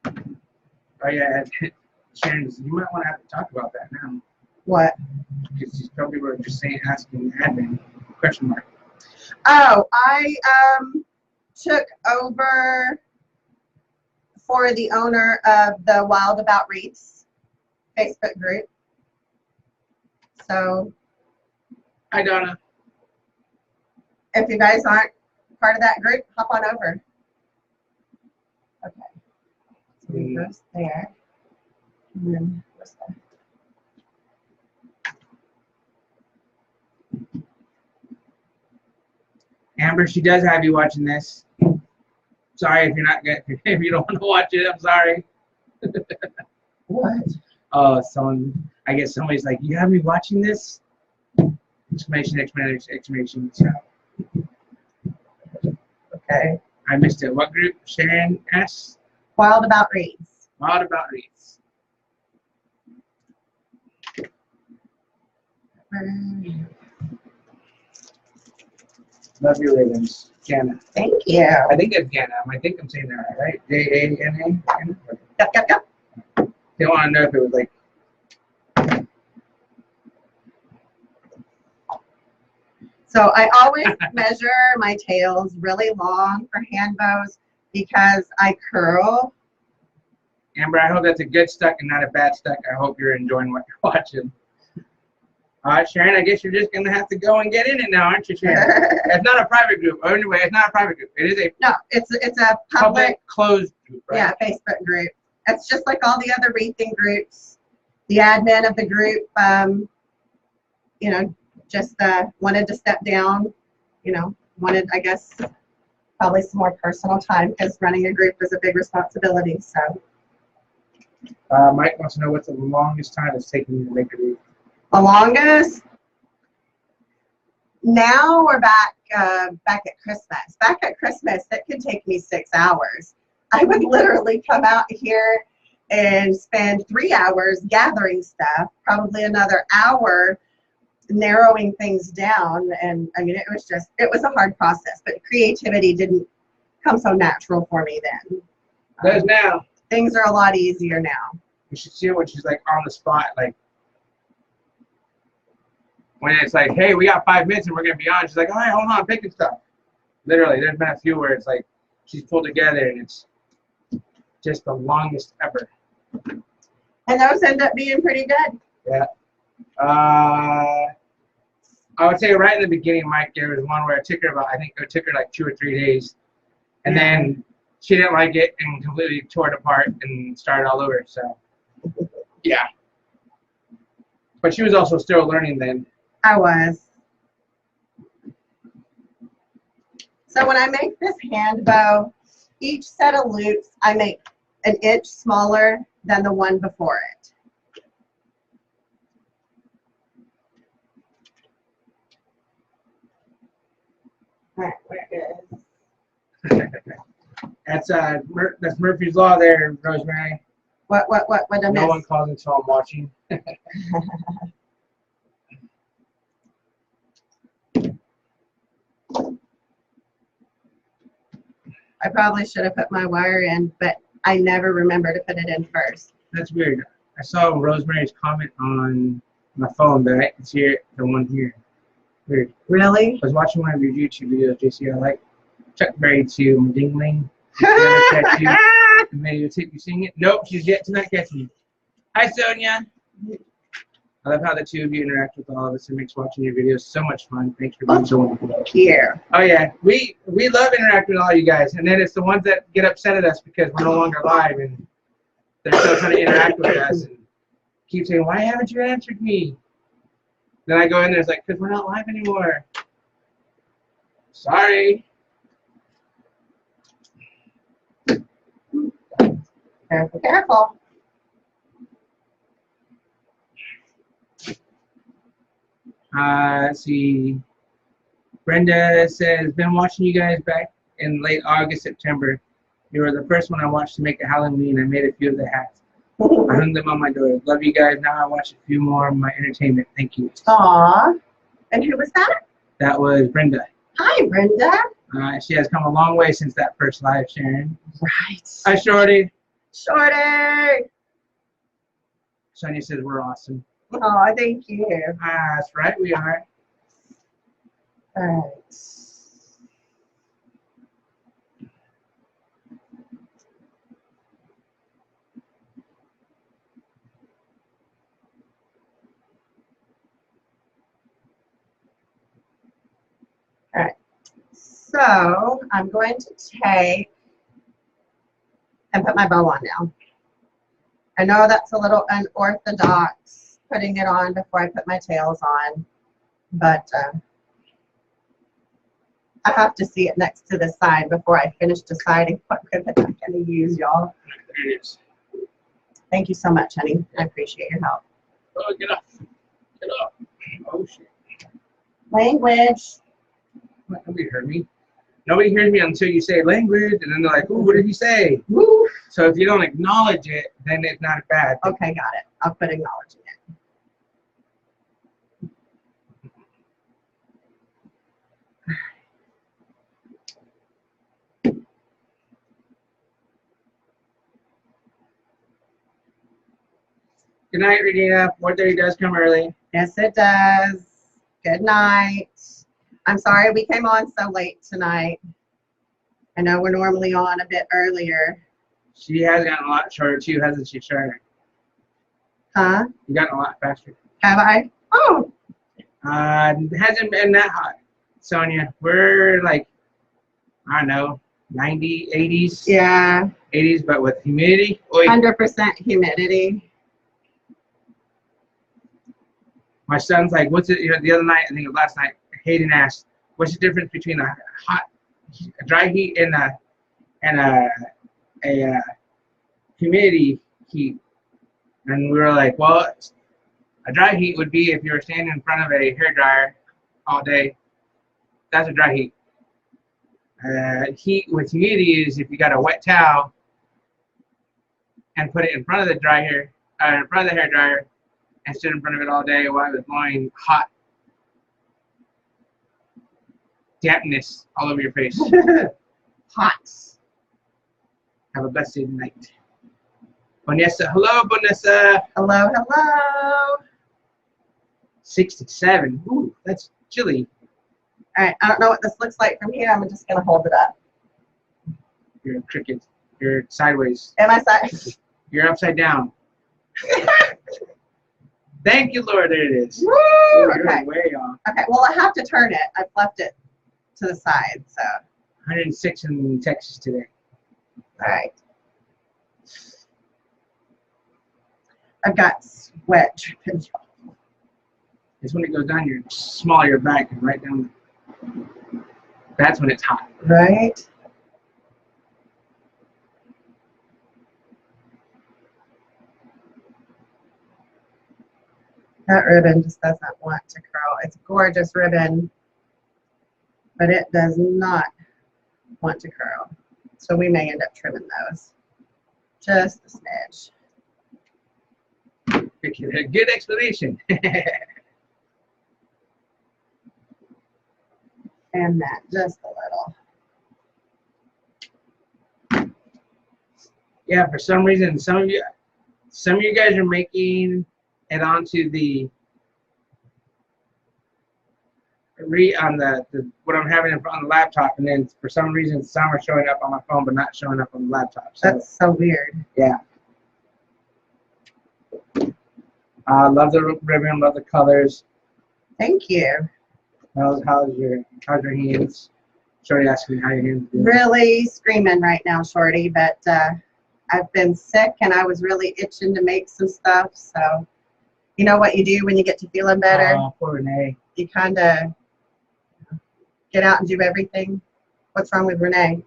Oh yeah, Sharon, you might want to have to talk about that now. What? Because these people were just saying, asking admin question mark. Oh, I took over for the owner of the Wild About Wreaths Facebook group. So, Hi Donna. if you guys aren't part of that group, hop on over. Okay. So we goes there. And then what's that? Amber, she does have you watching this. Sorry if you're not good. If you don't want to watch it, I'm sorry. What? Oh, someone. I guess somebody's like, "You have me watching this?" Exclamation! Exclamation! Exclamation! So. Okay. I missed it. What group? Sharon S. Wild About Wreaths. Wild About Wreaths. Love your ribbons, Jana. Thank you. I think it's Jana. I think I'm saying that right. Jana. Yep. They want to know if it was like. So I always measure my tails really long for hand bows because I curl. Amber, I hope that's a good stuck and not a bad stuck. I hope you're enjoying what you're watching. All right, Sharon, I guess you're just going to have to go and get in it now, aren't you, Sharon? It's not a private group. Oh, anyway, it's not a private group. It is a No, it's a public closed group, right? Yeah, Facebook group. It's just like all the other wreathing groups. The admin of the group, you know, just wanted to step down, you know, wanted, I guess, probably some more personal time because running a group is a big responsibility. So. Mike wants to know what's the longest time it's taken you to make a wreath. The longest? Now we're back at Christmas. Back at Christmas, it could take me 6 hours. I would literally come out here and spend 3 hours gathering stuff, probably another hour narrowing things down. And I mean, it was a hard process, but creativity didn't come so natural for me then. Does now. Things are a lot easier now. You should see her when she's like on the spot, like when it's like, hey, we got 5 minutes and we're gonna be on. She's like, all right, hold on, I'm picking stuff. Literally, there's been a few where it's like she's pulled together and it's just the longest ever. And those end up being pretty good. Yeah. I would say right in the beginning, Mike, there was one where it took her like 2 or 3 days, and then she didn't like it and completely tore it apart and started all over. So, yeah. But she was also still learning then. I was. So when I make this hand bow, each set of loops I make an inch smaller than the one before it. All right, where is? That's Murphy's Law there, Rosemary. What did I miss? No one calls until I'm watching. I probably should have put my wire in, but I never remember to put it in first. That's weird. I saw Rosemary's comment on my phone, but I didn't see the one here. Weird. Really? I was watching one of your YouTube videos, JC. I like Chuck Berry to Dingling. The videotape you seeing it? Nope, she's yet to not catching you. Hi, Sonia. I love how the two of you interact with all of us. It makes watching your videos so much fun. Thanks for being so wonderful. Here. Oh yeah, we love interacting with all you guys, and then it's the ones that get upset at us because we're no longer live and they're still trying to interact with us and keep saying, "Why haven't you answered me?" Then I go in there, it's like, "Because we're not live anymore." Sorry. Careful, careful. Let's see. Brenda says, been watching you guys back in late August, September. You were the first one I watched to make a Halloween. I made a few of the hats. I hung them on my door. Love you guys. Now I watch a few more of my entertainment. Thank you. Aw. And who was that? That was Brenda. Hi, Brenda. She has come a long way since that first live, Sharon. Right. Hi, Shorty. Shorty. Sonia says we're awesome. Oh, thank you. That's right, we are. All right. All right. So I'm going to take and put my bow on now. I know that's a little unorthodox, putting it on before I put my tails on, but I have to see it next to the side before I finish deciding what ribbon I'm going to use, y'all. There it is. Thank you so much, honey. I appreciate your help. Oh, get up. Get up. Oh, shit. Language. What? Nobody heard me. Nobody hears me until you say language, and then they're like, ooh, what did he say? Woo. So if you don't acknowledge it, then it's not bad. Okay, got it. I'll put acknowledging it. Good night, Regina. 4:30 does come early. Yes, it does. Good night. I'm sorry we came on so late tonight. I know we're normally on a bit earlier. She has gotten a lot shorter too, hasn't she, Sharon? Huh? You've gotten a lot faster. Have I? Oh. It hasn't been that hot, Sonia. We're like, I don't know, 90, 80s. Yeah. 80s, but with humidity. 100% humidity. My son's like, what's it? You know, the other night, I think it was last night, Hayden asked, what's the difference between a dry heat and a humidity heat? And we were like, well, a dry heat would be if you were standing in front of a hairdryer all day. That's a dry heat. Heat with humidity is if you got a wet towel and put it in front of the dryer, in front of the hairdryer, and stood in front of it all day while it was blowing hot dampness all over your face. Hot. Have a blessed night. Vanessa, hello, Vanessa. Hello, hello. 67. Ooh, that's chilly. All right, I don't know what this looks like from here. I'm just going to hold it up. You're crooked. You're sideways. Am I side? You're upside down. Thank you, Lord. There it is. Woo! Ooh, you're Okay. way off. Okay, well, I have to turn it. I've left it to the side, so. 106 in Texas today. All right. I've got sweat dripping. It's when it goes down your small of your back and right down. That's when it's hot. Right? That ribbon just doesn't want to curl. It's a gorgeous ribbon, but it does not want to curl. So we may end up trimming those. Just a smidge. Good explanation. And that just a little. Yeah, for some reason, some of you guys are making it onto the on the what I'm having on the laptop, and then for some reason some are showing up on my phone but not showing up on the laptop. So, That's so weird. yeah. Love the ribbon, love the colors. Thank you. How's your hands? Shorty asking me how your hands doing. Really screaming right now, Shorty, but I've been sick and I was really itching to make some stuff. So you know what you do when you get to feeling better? Oh, poor Renee. You kind of get out and do everything. What's wrong with Renee?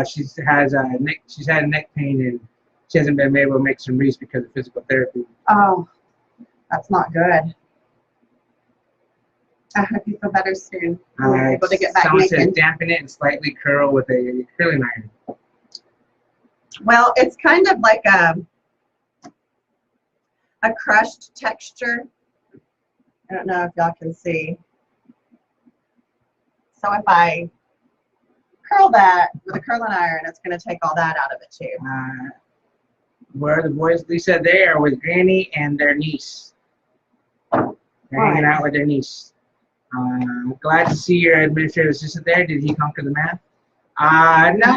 She's had a neck pain and she hasn't been able to make some wreaths because of physical therapy. Oh, that's not good. I hope you feel better soon. You're able to get back someone making. says dampen it and slightly curl with a curling iron. Well, it's kind of like a crushed texture. I don't know if y'all can see. So if I curl that with a curling iron. It's going to take all that out of it too. Where are the boys? Lisa, they are with Granny and their niece. They're hanging out with their niece. Glad to see your administrative assistant there. Did he conquer the math? No,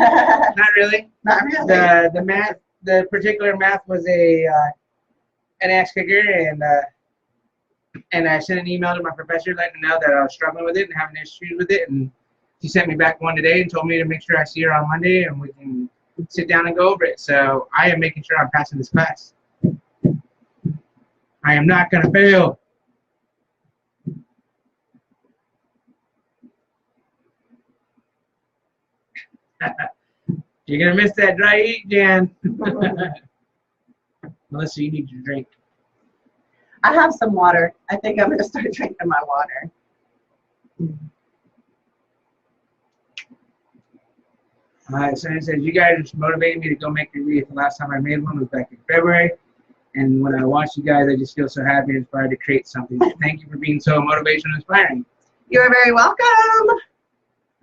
not really. Not really. The math, the particular math was an ass kicker, and I sent an email to my professor letting her know that I was struggling with it and having issues with it, and she sent me back one today and told me to make sure I see her on Monday and we can sit down and go over it. So I am making sure I'm passing this class. I am not going to fail. You're going to miss that dry heat, Jan. Melissa, you need your drink. I have some water. I think I'm going to start drinking my water. Someone says, you guys motivated me to go make a wreath. The last time I made one was back in February. And when I watch you guys, I just feel so happy and inspired to create something. Thank you for being so motivational and inspiring. You're very welcome.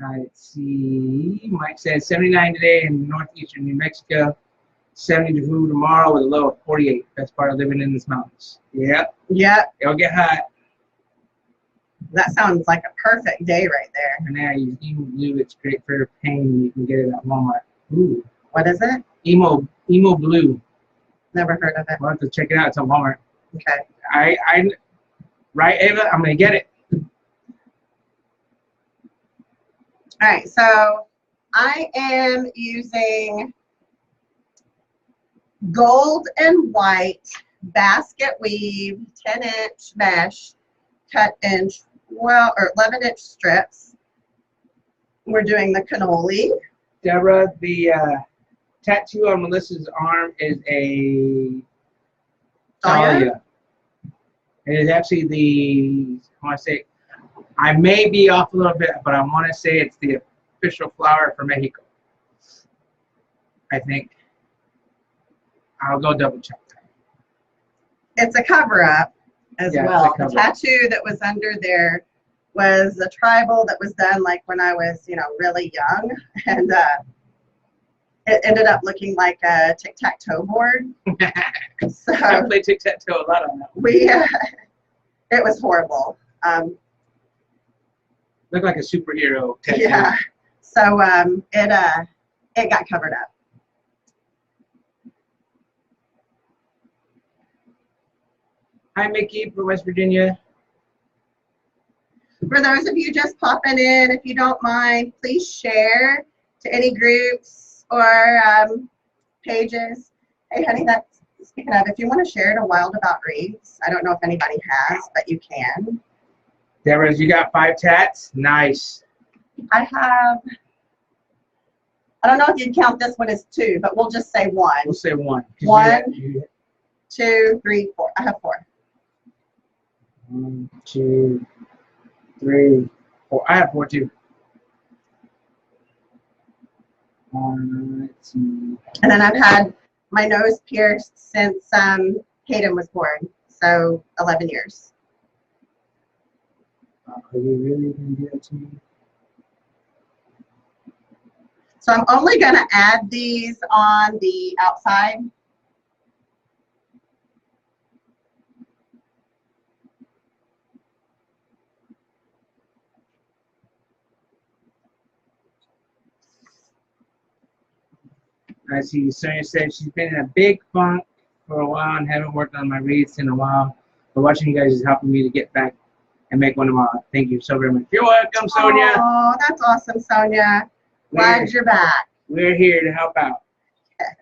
Let's see. Mike says 79 today in northeastern New Mexico. 72 tomorrow with a low of 48. Best part of living in these mountains. Yep. Yep. It'll get hot. That sounds like a perfect day right there. And now use Emo Blue. It's great for pain. You can get it at Walmart. Ooh. What is it? Emo Blue. Never heard of it. I'll have to check it out. It's on Walmart. Okay. Right, Ava? I'm going to get it. All right. So I am using gold and white basket weave 10-inch mesh cut in 11-inch strips. We're doing the cannoli. Deborah, the tattoo on Melissa's arm is a dahlia. It is actually I want to say, I may be off a little bit, but I want to say it's the official flower for Mexico. I think. I'll go double check that. It's a cover-up as well. The tattoo that was under there was a tribal that was done like when I was, really young, and it ended up looking like a tic-tac-toe board. So I play tic-tac-toe a lot on that. It was horrible. Looked like a superhero tattoo. Yeah. So it got covered up. Hi, Mickey from West Virginia. For those of you just popping in, if you don't mind, please share to any groups or pages. Hey, honey, speaking of, if you want to share to Wild About Wreaths, I don't know if anybody has, but you can. Deborah, you got 5 tats? Nice. I don't know if you'd count this one as 2, but we'll just say 1. We'll say 1. 1, 2, 3, 4. I have 4. 1, 2, 3, 4. I have 4 too. Let's see. And then I've had my nose pierced since Hayden was born, so 11 years. Are you really going to do that to me? So I'm only going to add these on the outside. I see Sonia said she's been in a big funk for a while and haven't worked on my wreaths in a while. But watching you guys is helping me to get back and make one tomorrow. Thank you so very much. You're welcome, Sonia. Oh, that's awesome, Sonia. Glad you're back. We're here to help out. Yes.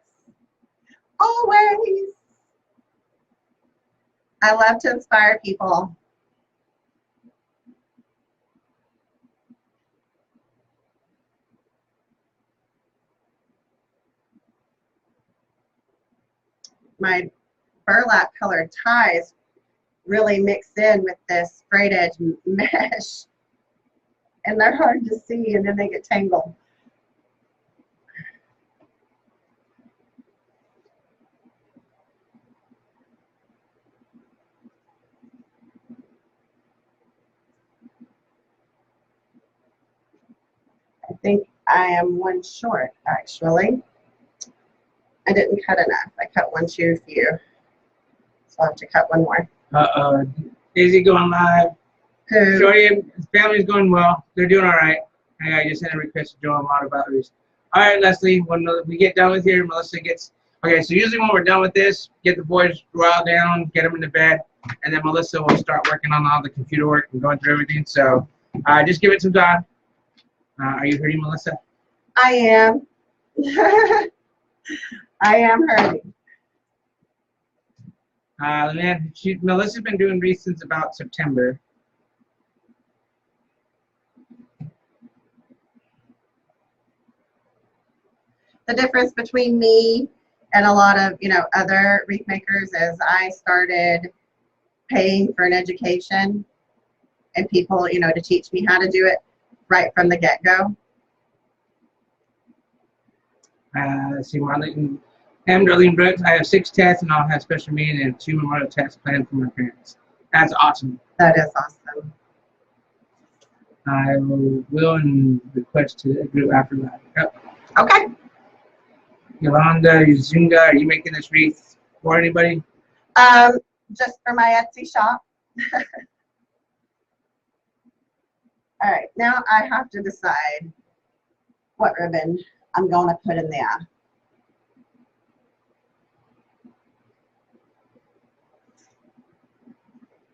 Always. I love to inspire people. My burlap colored ties really mix in with this braid edge mesh, and they're hard to see, and then they get tangled. I think I am one short, actually. I didn't cut enough. I cut one too few. So I'll have to cut one more. Daisy going live. Who? Shorty, his family's going well. They're doing all right. I just sent a request to Joe a lot about this. All right, Leslie, when we get done with here, Melissa gets, okay, so usually when we're done with this, get the boys riled down, get them into bed, and then Melissa will start working on all the computer work and going through everything. So just give it some time. Are you hurting, Melissa? I am. I am hurting. Man, Melissa's been doing Wreaths since about September. The difference between me and a lot of, other wreath makers is I started paying for an education and people, to teach me how to do it right from the get-go. Let's see, Marlene. Darlene Brooks, I have 6 tests and I'll have special meeting and 2 memorial tests planned for my parents. That's awesome. That is awesome. I will and request to the group after that. Yep. Okay. Yolanda, Zunga, are you making this wreath for anybody? Just for my Etsy shop. All right, now I have to decide what ribbon I'm going to put in there.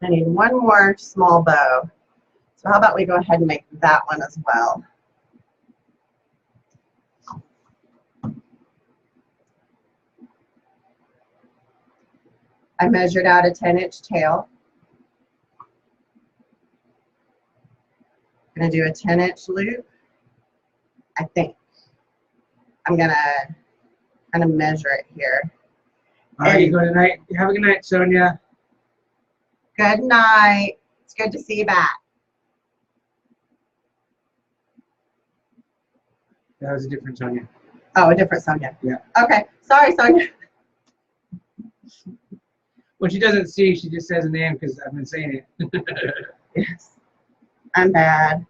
I need one more small bow. So how about we go ahead and make that one as well. I measured out a 10-inch tail. I'm going to do a 10-inch loop, I think. I'm going to kind of measure it here. All right, you go tonight. Have a good night, Sonia. Good night. It's good to see you back. That was a different Sonia. Oh, a different Sonia. Yeah. Okay. Sorry, Sonia. When she doesn't see, she just says a name because I've been saying it. Yes. I'm bad.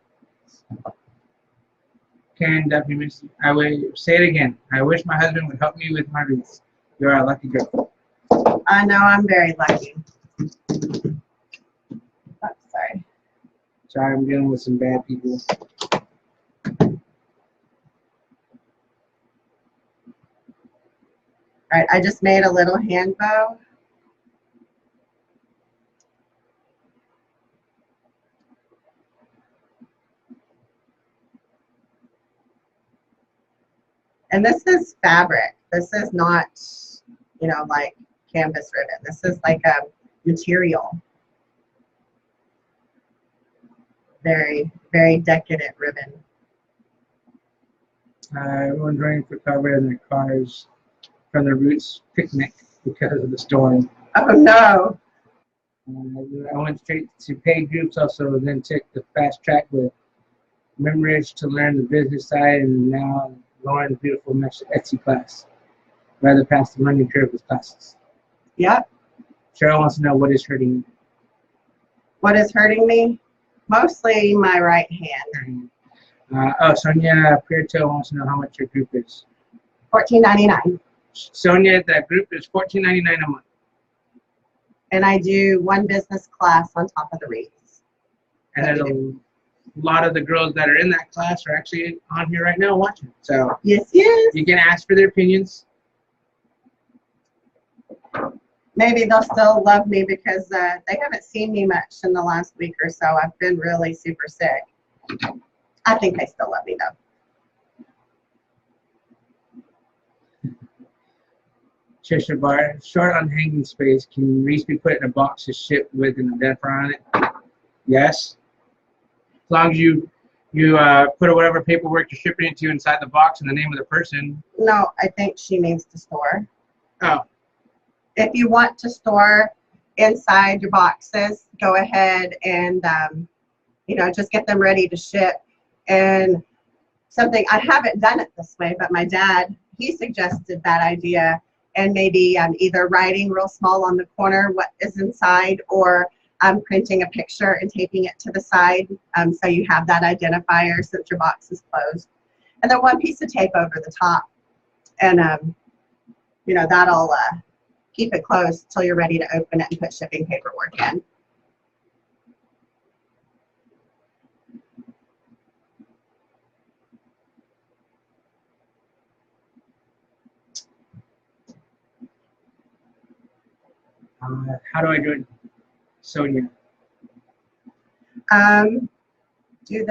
Karen W. I will say it again. I wish my husband would help me with my wreaths. You are a lucky girl. I know I'm very lucky. Oh, sorry. Sorry, I'm dealing with some bad people. All right, I just made a little hand bow. And this is fabric. This is not, like canvas ribbon. This is like a material. Very, very decadent ribbon. Everyone's running for cover in their cars from the Roots picnic because of the storm. Oh no. I went straight to paid groups also, then took the fast track with Memridge to learn the business side, and now Lauren's beautiful Etsy class. Rather pass the learning curve with classes. Yep. Cheryl wants to know what is hurting you. What is hurting me? Mostly my right hand. Sonia Prieto wants to know how much your group is. $14.99. Sonia, that group is $14.99 a month. And I do one business class on top of the wreaths. And there's a lot of the girls that are in that class are actually on here right now watching. So yes, yes. You can ask for their opinions. Maybe they'll still love me because they haven't seen me much in the last week or so. I've been really super sick. I think they still love me though. Trisha Bar, short on hanging space. Can wreaths be put in a box to ship with an identifier on it? Yes. As long as you put whatever paperwork you're shipping it to inside the box and the name of the person. No, I think she means to store. Oh. If you want to store inside your boxes, go ahead and, just get them ready to ship. And something, I haven't done it this way, but my dad, he suggested that idea, and maybe either writing real small on the corner what is inside, or printing a picture and taping it to the side so you have that identifier since your box is closed. and then one piece of tape over the top, and you know, that'll keep it closed till you're ready to open it and put shipping paperwork in. How do I do it, Sonia? Do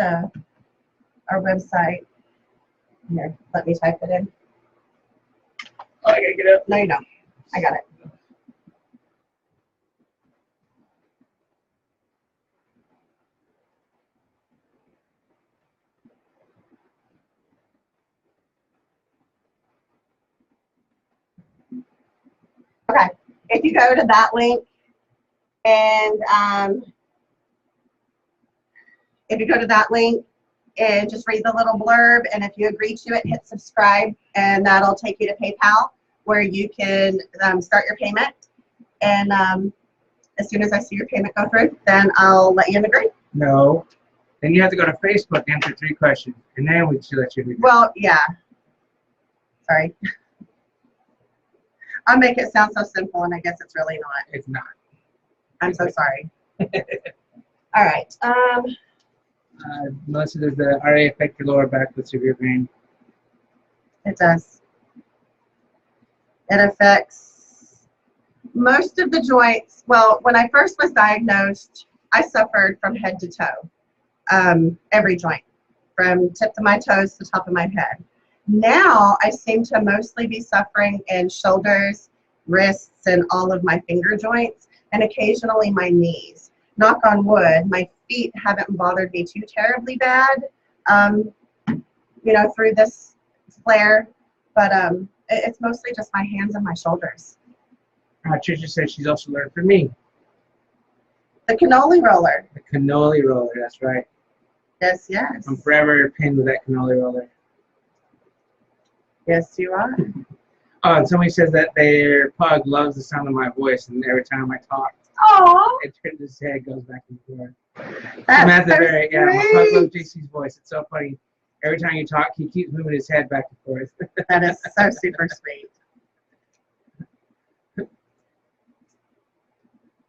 our website. Here, let me type it in. Oh, I gotta get up. No, you don't. I got it. Okay, if you go to that link and just read the little blurb, and if you agree to it, hit subscribe, and that'll take you to PayPal where you can start your payment. And as soon as I see your payment go through, then I'll let you agree. No. Then you have to go to Facebook, answer 3 questions, and then we should let you agree. Well, yeah. Sorry. I'll make it sound so simple, and I guess it's really not. It's not. I'm so sorry. All right. Melissa, does the RA affect your lower back with severe pain? It does. It affects most of the joints. Well, when I first was diagnosed, I suffered from head to toe, every joint, from tip of my toes to top of my head. Now I seem to mostly be suffering in shoulders, wrists, and all of my finger joints, and occasionally my knees. Knock on wood, my feet haven't bothered me too terribly bad, you know, through this flare, but it's mostly just my hands and my shoulders. Trisha says she's also learned from me. The cannoli roller. The cannoli roller, that's right. Yes, yes. I'm forever pinned with that cannoli roller. Yes, you are. Oh, and somebody says that their pug loves the sound of my voice, and every time I talk, Aww. it turns his head, goes back and forth. That's so yeah, my pug loves JC's voice. It's so funny. Every time you talk, he keeps moving his head back and forth. That is so super sweet.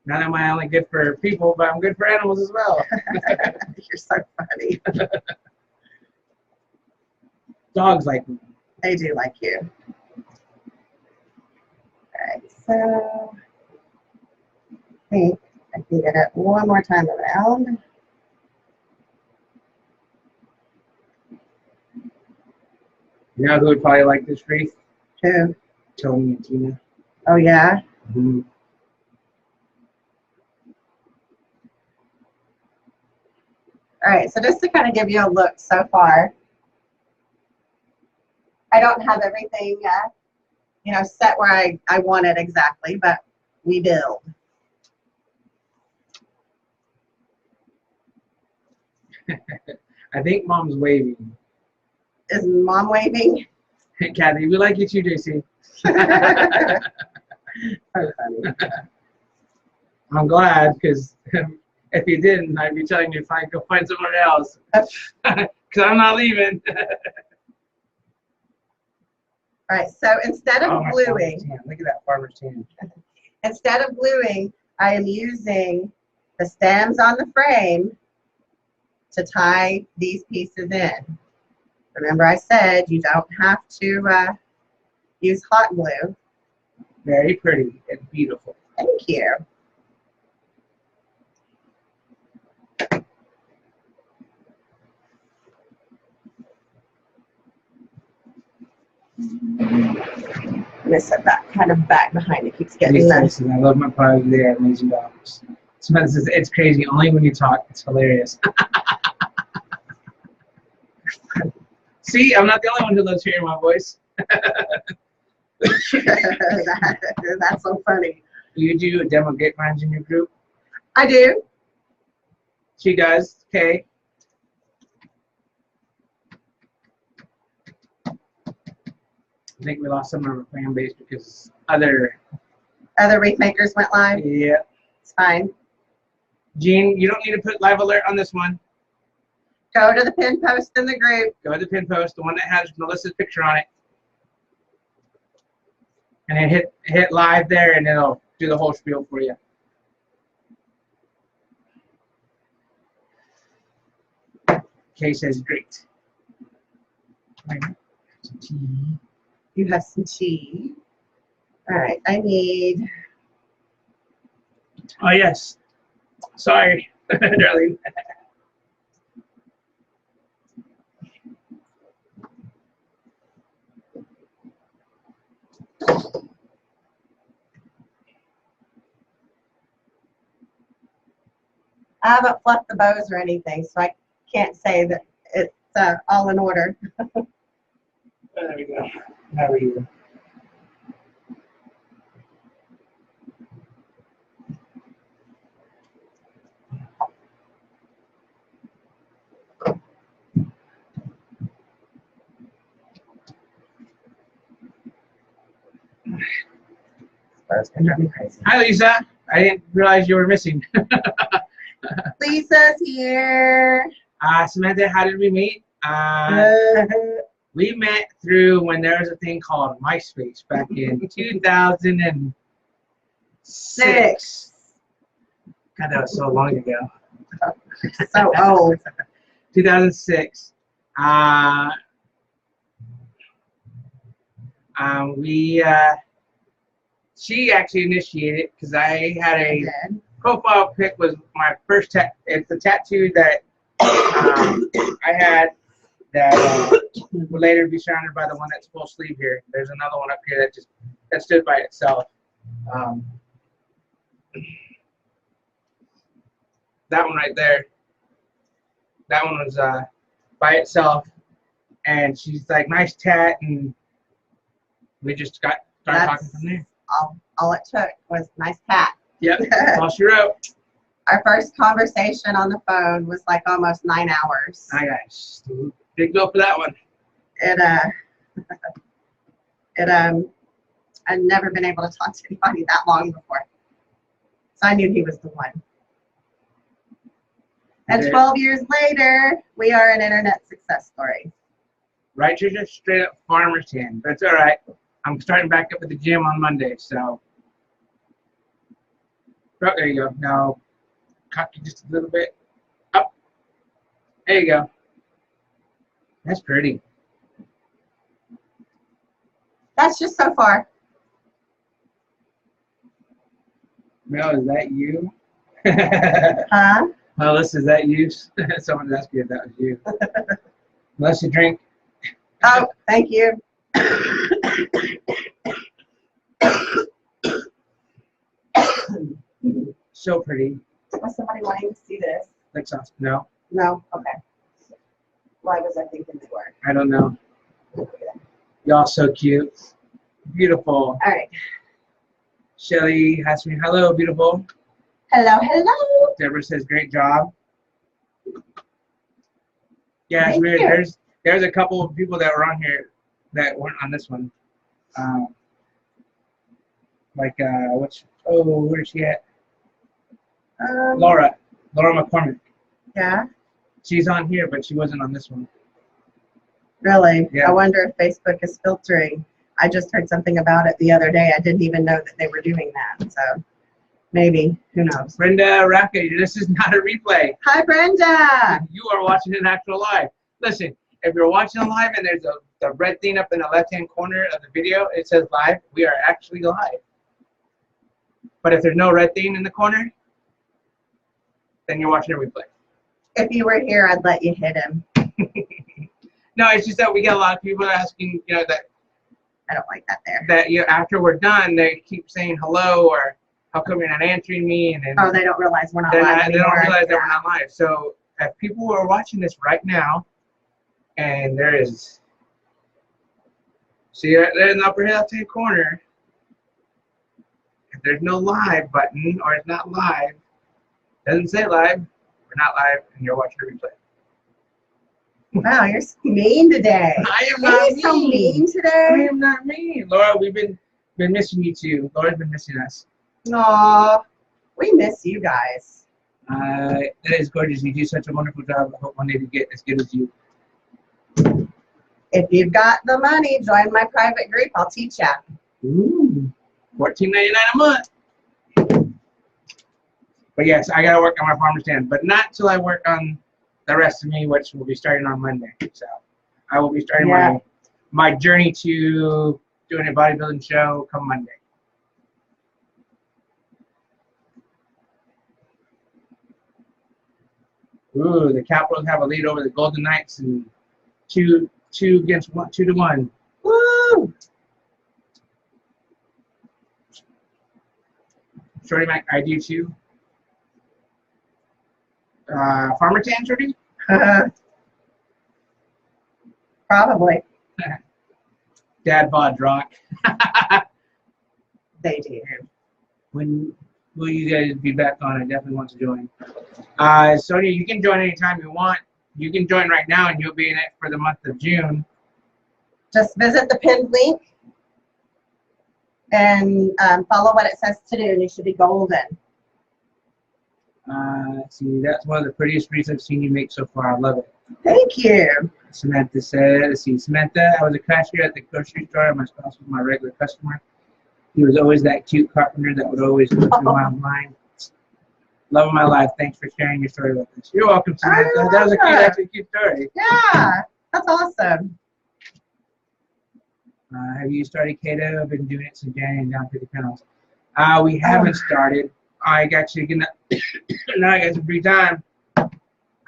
Not am I only good for people, but I'm good for animals as well. You're so funny. Dogs like me. They do like you. Alright, so I think I can get it one more time around. You know who would probably like this wreath? Who? Tony and Tina. Oh, yeah? Mm-hmm. Alright, so just to kind of give you a look so far, I don't have everything, you know, set where I want it exactly, but we build. I think Mom's waving. Is Mom waving? Kathy, we like you too, JC. So funny. I'm glad, because if you didn't, I'd be telling you to go find somewhere else. Because I'm not leaving. All right, so instead of gluing, look at that farmer's tan. instead of gluing, I am using the stems on the frame to tie these pieces in. Remember I said you don't have to use hot glue. Very pretty and beautiful. Thank you. I'm gonna set that kind of back behind. It keeps getting Nice. I love my pug. They are amazing dogs. It's crazy. Only when you talk, it's hilarious. See, I'm not the only one who loves hearing my voice. That's so funny. Do you do demo grapevines in your group? I do. She does. Okay. I think we lost some of our fan base because other Wreath makers went live. Yeah. It's fine. Gene, you don't need to put live alert on this one. Go to the pin post in the group. Go to the pin post, the one that has Melissa's picture on it. And then hit live there, and it'll do the whole spiel for you. Kay says great. Some tea. You have some tea. All right, I need. Oh yes. Sorry, darling. I haven't fluffed the bows or anything, so I can't say that it's all in order. There we go. Now we go. That's gonna drive me crazy. Hi, Lisa. I didn't realize you were missing. Lisa's here. Samantha, how did we meet? We met through when there was a thing called MySpace back in 2006. God, that was so long ago. So old. 2006. She actually initiated because I had a profile pic was my first it's the tattoo that I had that will later be surrounded by the one that's full sleeve here. There's another one up here that stood by itself. That one right there. That one was by itself, and she's like, nice tat, and we just started talking from there. All it took was nice tat. Yep, all she wrote. Our first conversation on the phone was like almost 9 hours. I got big bill for that one. I'd never been able to talk to anybody that long before. So I knew he was the one. And 12 years later, we are an internet success story. Right, you're just straight up farmer's tan. That's all right. I'm starting back up at the gym on Monday, so. Oh, there you go. Now, cock you just a little bit. Up. There you go. That's pretty. That's just so far. Mel, is that you? Huh? Melissa, is that you? Someone asked me if that was you. Melissa, drink. Oh, thank you. So pretty. Was somebody wanting to see this? Like sauce. No, No? Okay. Why was I thinking they were? I don't know. Y'all so cute. Beautiful. All right. Shelly asked me, hello, beautiful. Hello, hello. Deborah says, great job. Yeah, it's Thank weird. you. There's a couple of people that were on here that weren't on this one. Where's she at? Laura McCormick. Yeah? She's on here, but she wasn't on this one. Really? Yeah. I wonder if Facebook is filtering. I just heard something about it the other day. I didn't even know that they were doing that. So maybe. Who knows? Brenda Raka, this is not a replay. Hi, Brenda. You are watching an actual live. Listen, if you're watching a live and there's the red thing up in the left-hand corner of the video, it says live. We are actually live. But if there's no red thing in the corner, then you're watching a replay. If you were here, I'd let you hit him. No, it's just that we get a lot of people asking, that I don't like that there. that after we're done, they keep saying hello or how come you're not answering me, and then Oh, they don't realize we're not they live don't anymore. realize that we're not live. So if people are watching this right now, and there is, see there in the upper left-hand corner, if there's no live button or it's not live, doesn't say live, we're not live, and you're watching a replay. Wow, you're so mean today. I am not You're so mean I today. am not mean. Laura, we've been missing you too. Laura's been missing us. Aw, we miss you guys. That is gorgeous. You do such a wonderful job. I hope one day to get as good as you. If you've got the money, join my private group. I'll teach you. Ooh, $14.99 a month. But yes, I gotta work on my farmer stand, but not till I work on the rest of me, which will be starting on Monday. So I will be starting my journey to doing a bodybuilding show come Monday. Ooh, the Capitals have a lead over the Golden Knights and two to one. Woo! Shorty Mac, I do too. Farmer tan, Shorty? Probably. Dad bod rock. They do. When will you guys be back on? I definitely want to join. Sonia, you can join anytime you want. You can join right now and you'll be in it for the month of June. Just visit the pinned link and follow what it says to do, and you should be golden. Let's see, that's one of the prettiest wreaths I've seen you make so far. I love it. Thank you. Samantha said, let's see, Samantha, I was a cashier at the grocery store and my spouse was my regular customer. He was always that cute carpenter that would always look through my mind. Love of my life. Thanks for sharing your story with us. You're welcome, Samantha. That was actually a cute story. Yeah, that's awesome. Have you started keto? I've been doing it since January and down 50 pounds. We haven't started. I actually get now I got some free time. I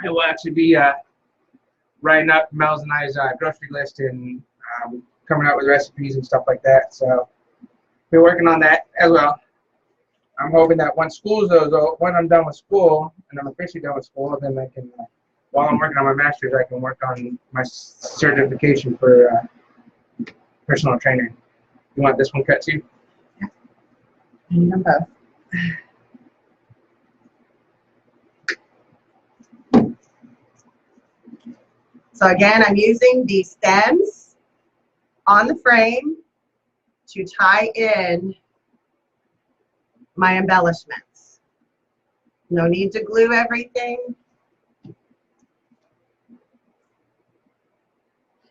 will actually be writing up Mel's and I's grocery list and coming out with recipes and stuff like that. So we're working on that as well. I'm hoping that once school's over, when I'm done with school and I'm officially done with school, then I can, while I'm working on my master's, I can work on my certification for personal trainer. You want this one cut too? Yeah. I need them both. So again, I'm using these stems on the frame to tie in my embellishments. No need to glue everything.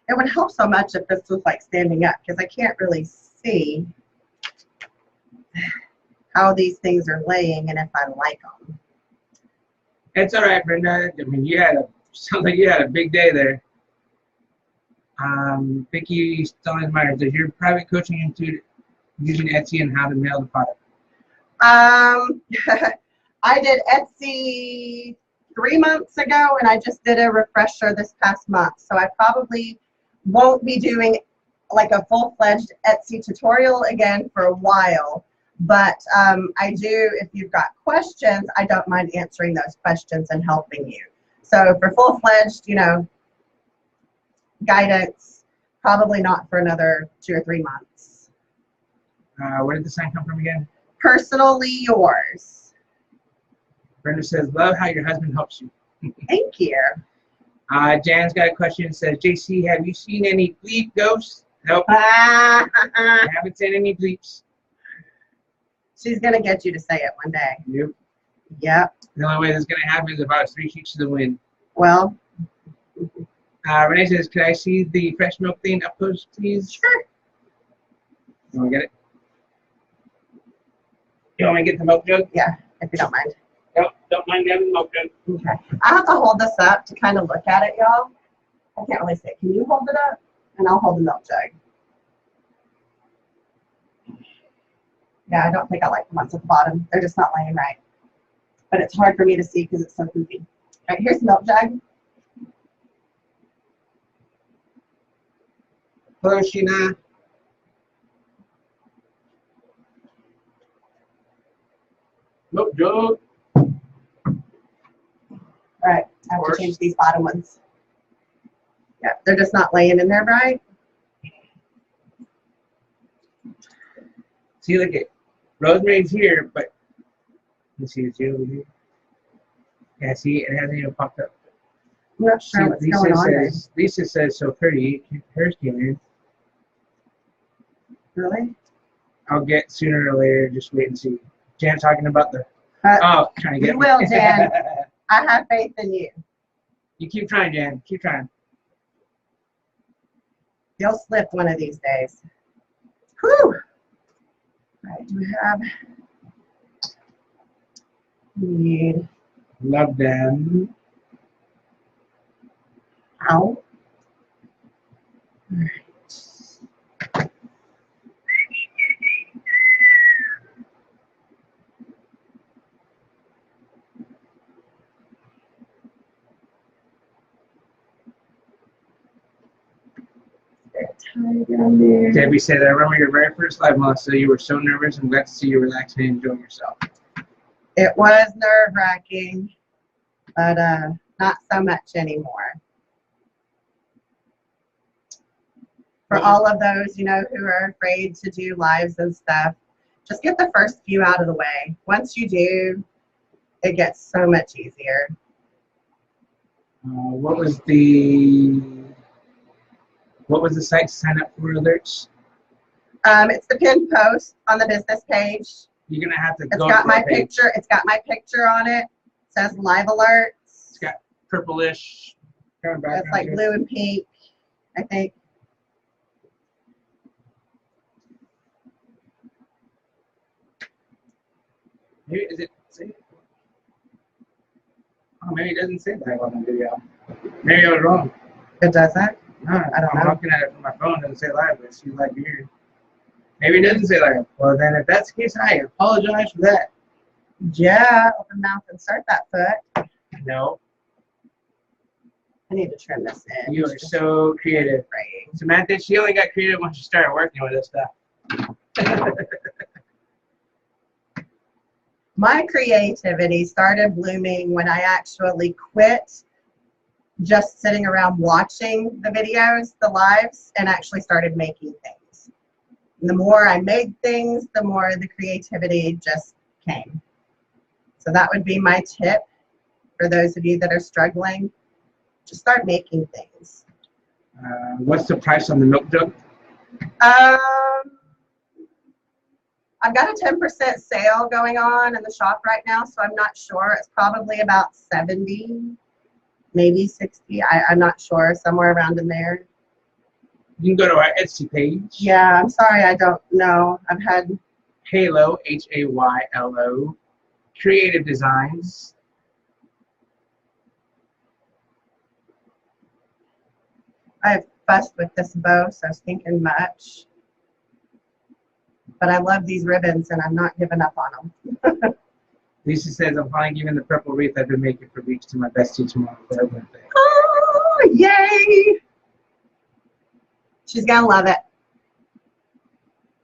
It would help so much if this was like standing up, because I can't really see how these things are laying and if I like them. It's all right, Brenda. I mean, sounds like you had a big day there. Vicky Stallings Myers, does your private coaching include using Etsy and how to mail the product? I did Etsy 3 months ago, and I just did a refresher this past month. So I probably won't be doing like a full-fledged Etsy tutorial again for a while. But I do, if you've got questions, I don't mind answering those questions and helping you. So for full-fledged, guidance, probably not for another 2 or 3 months. Where did the sign come from again? Personally yours. Brenda says, love how your husband helps you. Thank you. Jan's got a question. It says, JC, have you seen any bleep ghosts? Nope. I haven't seen any bleeps. She's going to get you to say it one day. Yep. Yep. The only way that's going to happen is about 3 sheets to the wind. Well. Renee says, could I see the fresh milk thing up close, please? Sure. You want to get it? You want me to get the milk jug? Yeah, if you don't mind. Nope, don't mind having the milk jug. Okay. I have to hold this up to kind of look at it, y'all. I can't really see it. Can you hold it up? And I'll hold the milk jug. Yeah, I don't think I like the ones at the bottom. They're just not laying right. But it's hard for me to see because it's so poofy. All right, here's the milk jug. Hello, Sheena. Milk jug. All right, I have to change these bottom ones. Yeah, they're just not laying in there right. See, look at Rosemary's here, but let's see, it's over here. Yeah, see, it hasn't even popped up. I'm not sure See, what's going on there. Lisa says, so pretty. Hers came in. Really? I'll get sooner or later. Just wait and see. Jan talking about the But Oh, trying to get you me. will, Jan. I have faith in you. You keep trying, Jan. Keep trying. You'll slip one of these days. Whew. All right, do we have? Need. Love them. Ow. All right. Down there. Debbie said, I remember your very first live, Melissa. You were so nervous. I'm glad to see you relaxing and enjoying yourself. It was nerve-wracking, but not so much anymore. For all of those, you know, who are afraid to do lives and stuff, just get the first few out of the way. Once you do, it gets so much easier. What was the site to sign up for alerts? It's the pinned post on the business page. You're gonna have to It's go. got to my the page. picture. It's got my picture on it. It says live alerts. It's got purplish kind of background. It's like here. blue and pink, I think. Maybe is it? Say, oh, maybe it doesn't say that on the video. Maybe I was wrong. It doesn't? No, I don't I'm know. looking at it from my phone. It doesn't say live, but it's live here. Maybe it doesn't say live. Well, then if that's the case, I apologize for that. Yeah, open mouth, insert that foot. No, I need to trim this in. you are so creative. Right. Samantha, she only got creative when she started working with this stuff. My creativity started blooming when I actually quit just sitting around watching the videos, the lives, and actually started making things. And the more I made things, the more the creativity just came. So that would be my tip for those of you that are struggling. Just start making things. What's the price on the milk jug? I've got a 10% sale going on in the shop right now, so I'm not sure. It's probably about 70, maybe 60. I'm not sure, somewhere around in there. You can go to our Etsy page. Yeah, I'm sorry, I don't know. I've had Halo, Haylo, Creative Designs. I've fussed with this bow so stinking much. But I love these ribbons and I'm not giving up on them. Lisa says, I'm finally giving the purple wreath I've been making for weeks to my bestie tomorrow for her birthday. Oh, yay! She's gonna love it.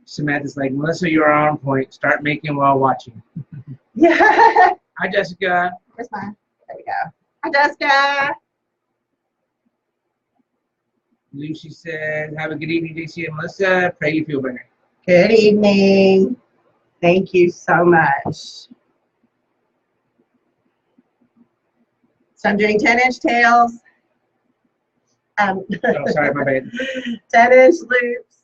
Samantha's like, Melissa, you're on point. Start making while watching. Yeah. Hi, Jessica. Where's mine? There we go. Hi, Jessica. Lucy says, have a good evening, JC and Melissa. Pray you feel better. Good evening. Thank you so much. So I'm doing 10-inch tails. Oh, sorry, my bad. 10-inch loops.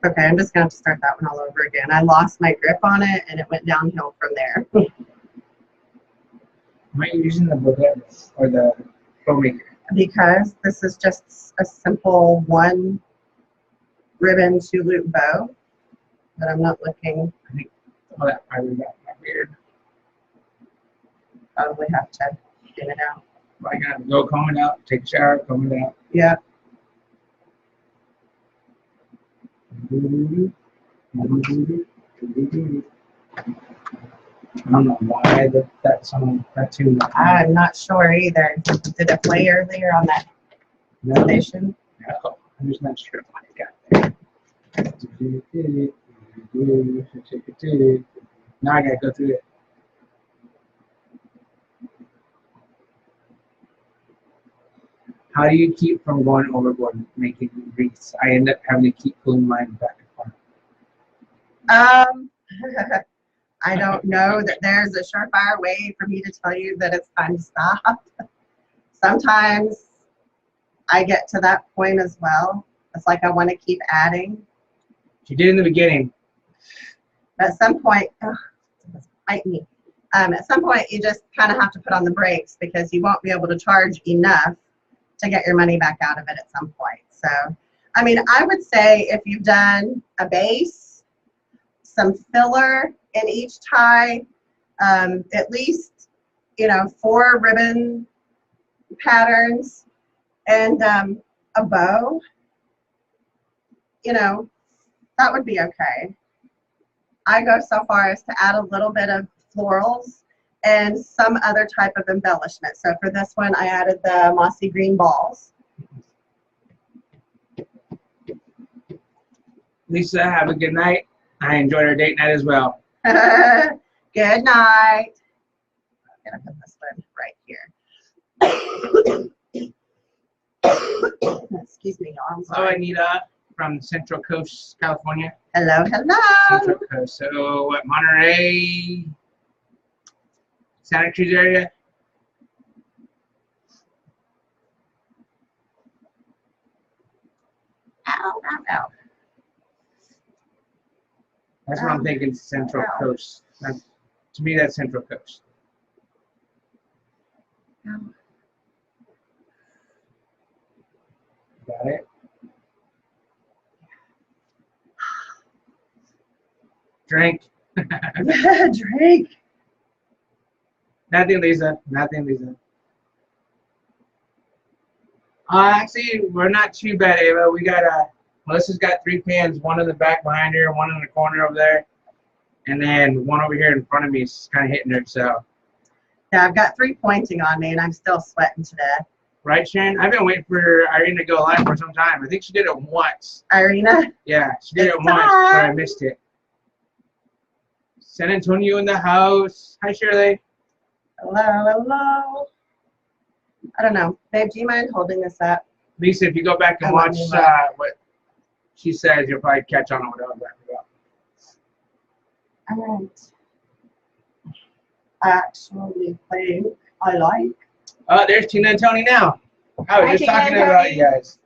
Okay, I'm just going to have to start that one all over again. I lost my grip on it, and it went downhill from there. Am I using the bullet or the bow maker? Because this is just a simple one ribbon 2-loop bow, but I'm not looking. I think some of that probably got my beard. Probably have to get it out. I gotta go comb it out, take a shower, comb it out. Yeah. I don't know why that's on that tune. I'm not sure either. Did it play earlier on that station? No, I'm just not sure what I got there. Now I gotta go through it. How do you keep from going overboard making wreaths? I end up having to keep pulling mine back and forth. I don't know that there's a surefire way for me to tell you that it's time to stop. Sometimes I get to that point as well. It's like I want to keep adding. You did in the beginning. At some point, bite me. At some point, you just kind of have to put on the brakes because you won't be able to charge enough to get your money back out of it at some point. So, I mean, I would say if you've done a base, some filler in each tie, at least, 4 ribbon patterns, and a bow, that would be okay. I go so far as to add a little bit of florals and some other type of embellishment. So for this one, I added the mossy green balls. Lisa, have a good night. I enjoyed our date night as well. Good night. I'm going to put this one right here. Excuse me, y'all. I'm Hello, sorry. Anita from Central Coast, California. Hello, hello. Central Coast. So, what, Monterey, Santa Cruz area? Ow, ow, ow. That's what I'm thinking, Central Coast. To me, that's Central Coast. Got it? Drink. Drink. Nothing, Lisa. Nothing, Lisa. Actually, we're not too bad, Ava. We got Melissa's got 3 pans, one in the back behind her, one in the corner over there, and then one over here in front of me is kind of hitting her. So. Yeah, I've got 3 pointing on me, and I'm still sweating to death. Right, Sharon? I've been waiting for Irina to go live for some time. I think she did it once. Irina? Yeah, she did it once, but I missed it. San Antonio in the house. Hi, Shirley. Hello, hello. I don't know. Babe, do you mind holding this up? Lisa, if you go back and watch what she says, you'll probably catch on what I was talking about. All right. Actually, think I like. Oh, there's Tina and Tony now. I was just talking about you guys.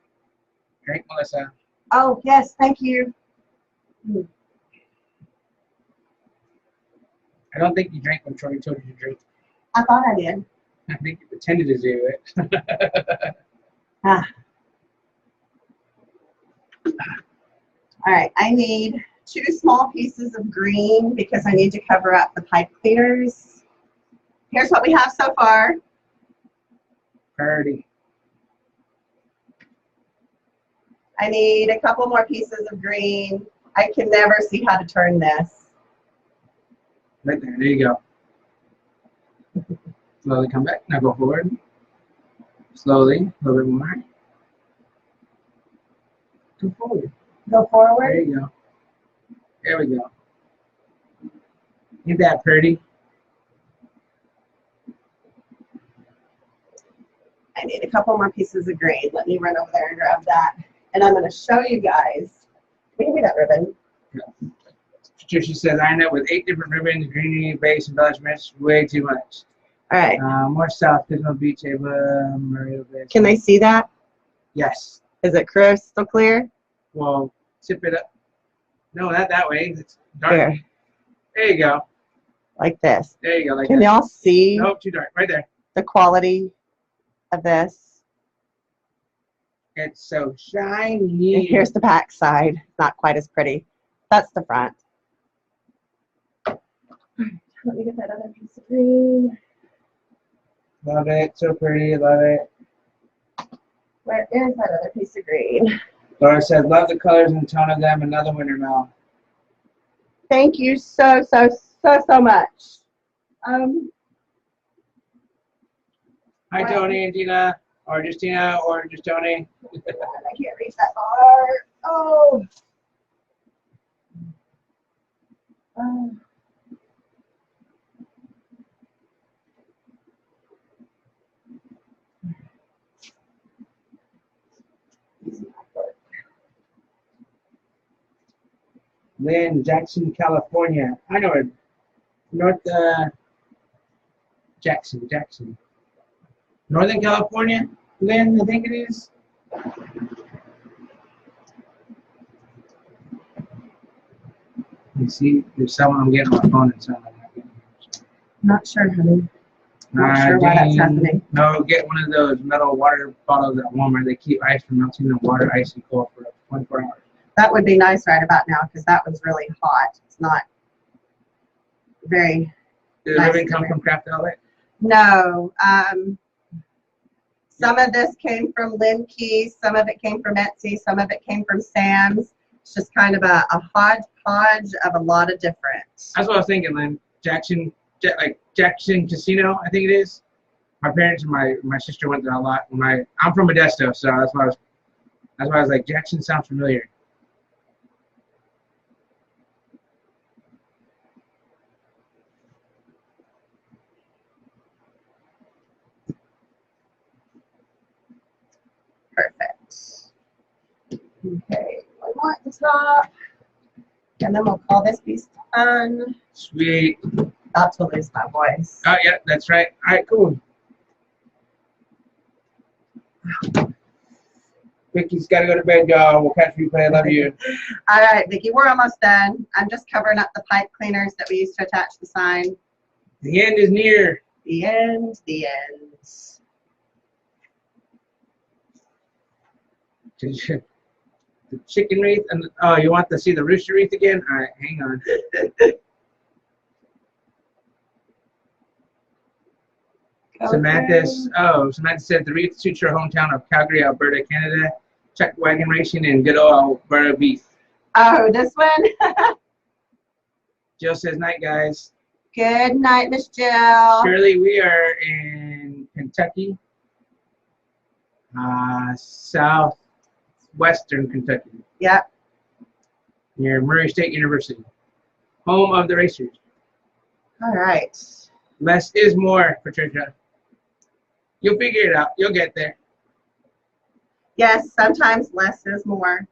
Drink, Melissa. Oh, yes, thank you. I don't think you drank when Troy told you to drink. I thought I did. I think you pretended to do it. Ah. All right, I need 2 small pieces of green because I need to cover up the pipe cleaners. Here's what we have so far. Party. I need a couple more pieces of green. I can never see how to turn this. Right there. There you go. Slowly come back. Now go forward. Slowly. A little bit more. Go forward. Go forward. There you go. There we go. Ain't that pretty? I need a couple more pieces of green. Let me run over there and grab that. And I'm going to show you guys. Give me that ribbon. Yeah. Patricia says, I end up with 8 different ribbons, greenery, base, embellishments. Way too much. All right. More south, Pismo Beach, Ava, Maria Base. Can they see that? Yes. Is it crystal clear? Well, tip it up. No, not that way. It's dark. Here. There you go. Like this. There you go. Like Can that. y'all see Nope, too dark. Right there. the quality of this? It's so shiny. And here's the back side. Not quite as pretty. That's the front. Let me get that other piece of green. Love it. So pretty. Love it. Where is that other piece of green? Laura says, love the colors and tone of them. Another winner, Mel. Thank you so much. Hi, Tony and Tina. Or just Tina, or just Tony. I can't reach that far. Oh. Lynn, Jackson, California. I know it. North Jackson. Northern California, Lynn, I think it is. You see, there's someone I'm getting on my phone and someone I'm not getting. Not sure, honey. Not sure why that's happening. No, get one of those metal water bottles at Walmart. They keep ice from melting in water, ice and cold for 24 hours. That would be nice right about now because that was really hot. It's not very. Did the ribbon come from Craft Outlet? No. Some of this came from Lynn Keys, some of it came from Etsy, some of it came from Sam's. It's just kind of a hodgepodge of a lot of different. That's what I was thinking, Lynn. Jackson Casino, I think it is. My parents and my sister went there a lot. I'm from Modesto, so that's why I was like, Jackson sounds familiar. Perfect. Okay, one more at the top. And then we'll call this piece done. Sweet. About to lose my voice. Oh, yeah, that's right. All right, cool. Vicky's got to go to bed, y'all. We'll catch you, play. I love you. All right, Vicky, we're almost done. I'm just covering up the pipe cleaners that we used to attach the sign. The end is near. The end, the end. The chicken wreath, and oh, you want to see the rooster wreath again? All right, hang on. Okay. Samantha said the wreath suits your hometown of Calgary, Alberta, Canada. Chuck wagon racing and good old Alberta beef. Oh, this one? Jill says night, guys. Good night, Miss Jill. Shirley, we are in Kentucky, southwestern Kentucky. Yep. Near Murray State University, home of the racers. All right. Less is more, Patricia. You'll figure it out. You'll get there. Yes, sometimes less is more.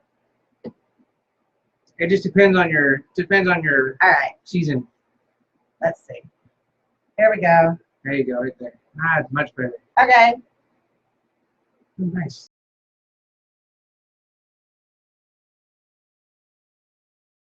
It just depends on your All right. season. Let's see. Here we go. There you go, right there. Ah, it's much better. Okay. Nice.